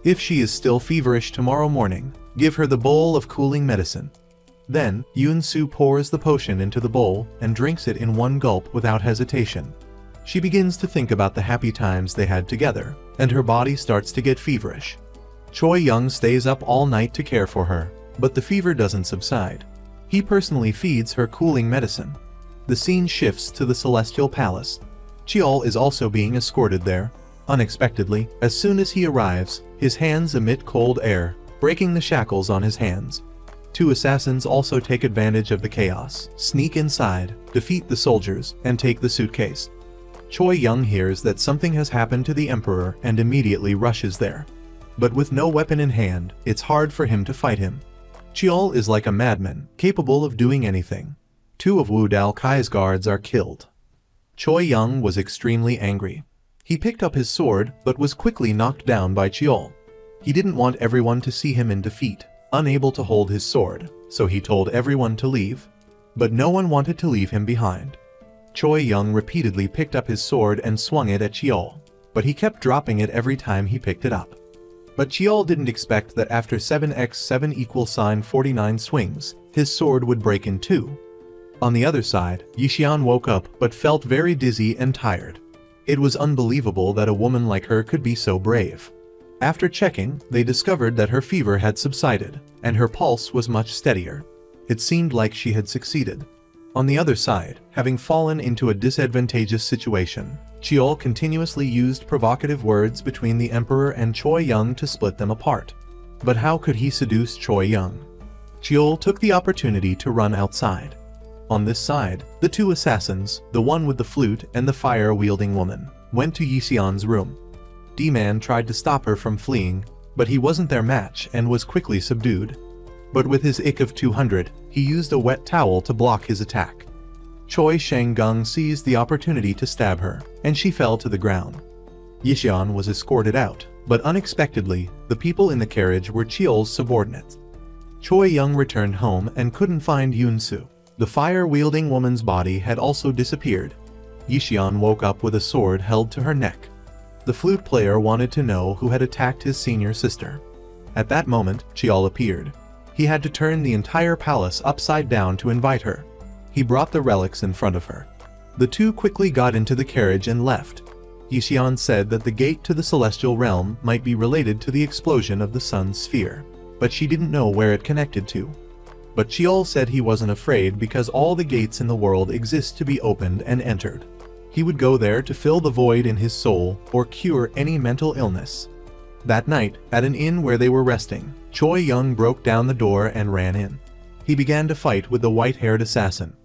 If she is still feverish tomorrow morning, give her the bowl of cooling medicine. Then, Yoon-soo pours the potion into the bowl and drinks it in one gulp without hesitation. She begins to think about the happy times they had together, and her body starts to get feverish. Choi Young stays up all night to care for her, but the fever doesn't subside. He personally feeds her cooling medicine. The scene shifts to the Celestial Palace. Cheol is also being escorted there. Unexpectedly, as soon as he arrives, his hands emit cold air, breaking the shackles on his hands. 2 assassins also take advantage of the chaos, sneak inside, defeat the soldiers, and take the suitcase. Choi Young hears that something has happened to the Emperor and immediately rushes there. But with no weapon in hand, it's hard for him to fight him. Cheol is like a madman, capable of doing anything. 2 of Wu Dal Kai's guards are killed. Choi Young was extremely angry. He picked up his sword but was quickly knocked down by Cheol. He didn't want everyone to see him in defeat, unable to hold his sword, so he told everyone to leave. But no one wanted to leave him behind. Choi Young repeatedly picked up his sword and swung it at Cheol, but he kept dropping it every time he picked it up. But Cheol didn't expect that after 7x7 = 49 swings, his sword would break in 2. On the other side, Jeson woke up but felt very dizzy and tired. It was unbelievable that a woman like her could be so brave. After checking, they discovered that her fever had subsided, and her pulse was much steadier. It seemed like she had succeeded. On the other side, having fallen into a disadvantageous situation, Cheol continuously used provocative words between the Emperor and Choi Young to split them apart. But how could he seduce Choi Young? Cheol took the opportunity to run outside. On this side, the 2 assassins, the one with the flute and the fire-wielding woman, went to Yison's room. D-Man tried to stop her from fleeing, but he wasn't their match and was quickly subdued. But with his IQ of 200, he used a wet towel to block his attack. Choi Shang-gung seized the opportunity to stab her, and she fell to the ground. Jeson was escorted out, but unexpectedly, the people in the carriage were Cheol's subordinates. Choi Young returned home and couldn't find Yoon-soo. The fire-wielding woman's body had also disappeared. Jeson woke up with a sword held to her neck. The flute player wanted to know who had attacked his senior sister. At that moment, Cheol appeared. He had to turn the entire palace upside down to invite her. He brought the relics in front of her. The 2 quickly got into the carriage and left. Jeson said that the gate to the celestial realm might be related to the explosion of the sun's sphere, but she didn't know where it connected to. But Cheol said he wasn't afraid because all the gates in the world exist to be opened and entered. He would go there to fill the void in his soul or cure any mental illness. That night, at an inn where they were resting, Choi Young broke down the door and ran in. He began to fight with the white-haired assassin.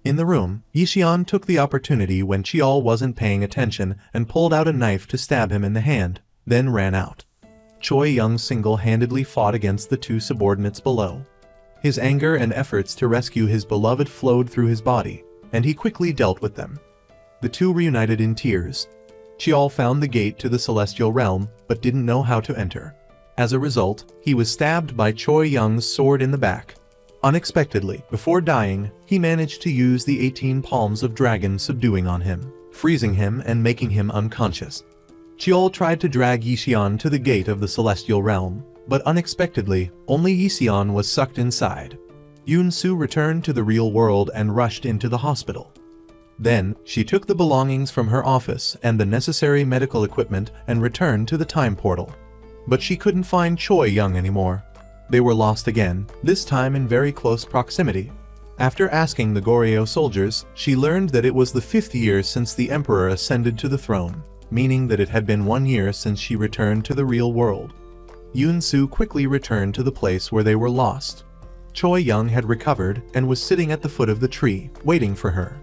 In the room, Jeson took the opportunity when Cheol wasn't paying attention and pulled out a knife to stab him in the hand, then ran out. Choi Young single-handedly fought against the 2 subordinates below. His anger and efforts to rescue his beloved flowed through his body, and he quickly dealt with them. The 2 reunited in tears. Cheol found the gate to the celestial realm, but didn't know how to enter. As a result, he was stabbed by Choi Young's sword in the back. Unexpectedly, before dying, he managed to use the 18 palms of dragon subduing on him, freezing him and making him unconscious. Cheol tried to drag Jeson to the gate of the celestial realm, but unexpectedly, only Jeson was sucked inside. Yoon-soo returned to the real world and rushed into the hospital. Then, she took the belongings from her office and the necessary medical equipment and returned to the time portal. But she couldn't find Choi Young anymore. They were lost again, this time in very close proximity. After asking the Goryeo soldiers, she learned that it was the 5th year since the emperor ascended to the throne, meaning that it had been 1 year since she returned to the real world. Yoon-soo quickly returned to the place where they were lost. Choi Young had recovered and was sitting at the foot of the tree, waiting for her.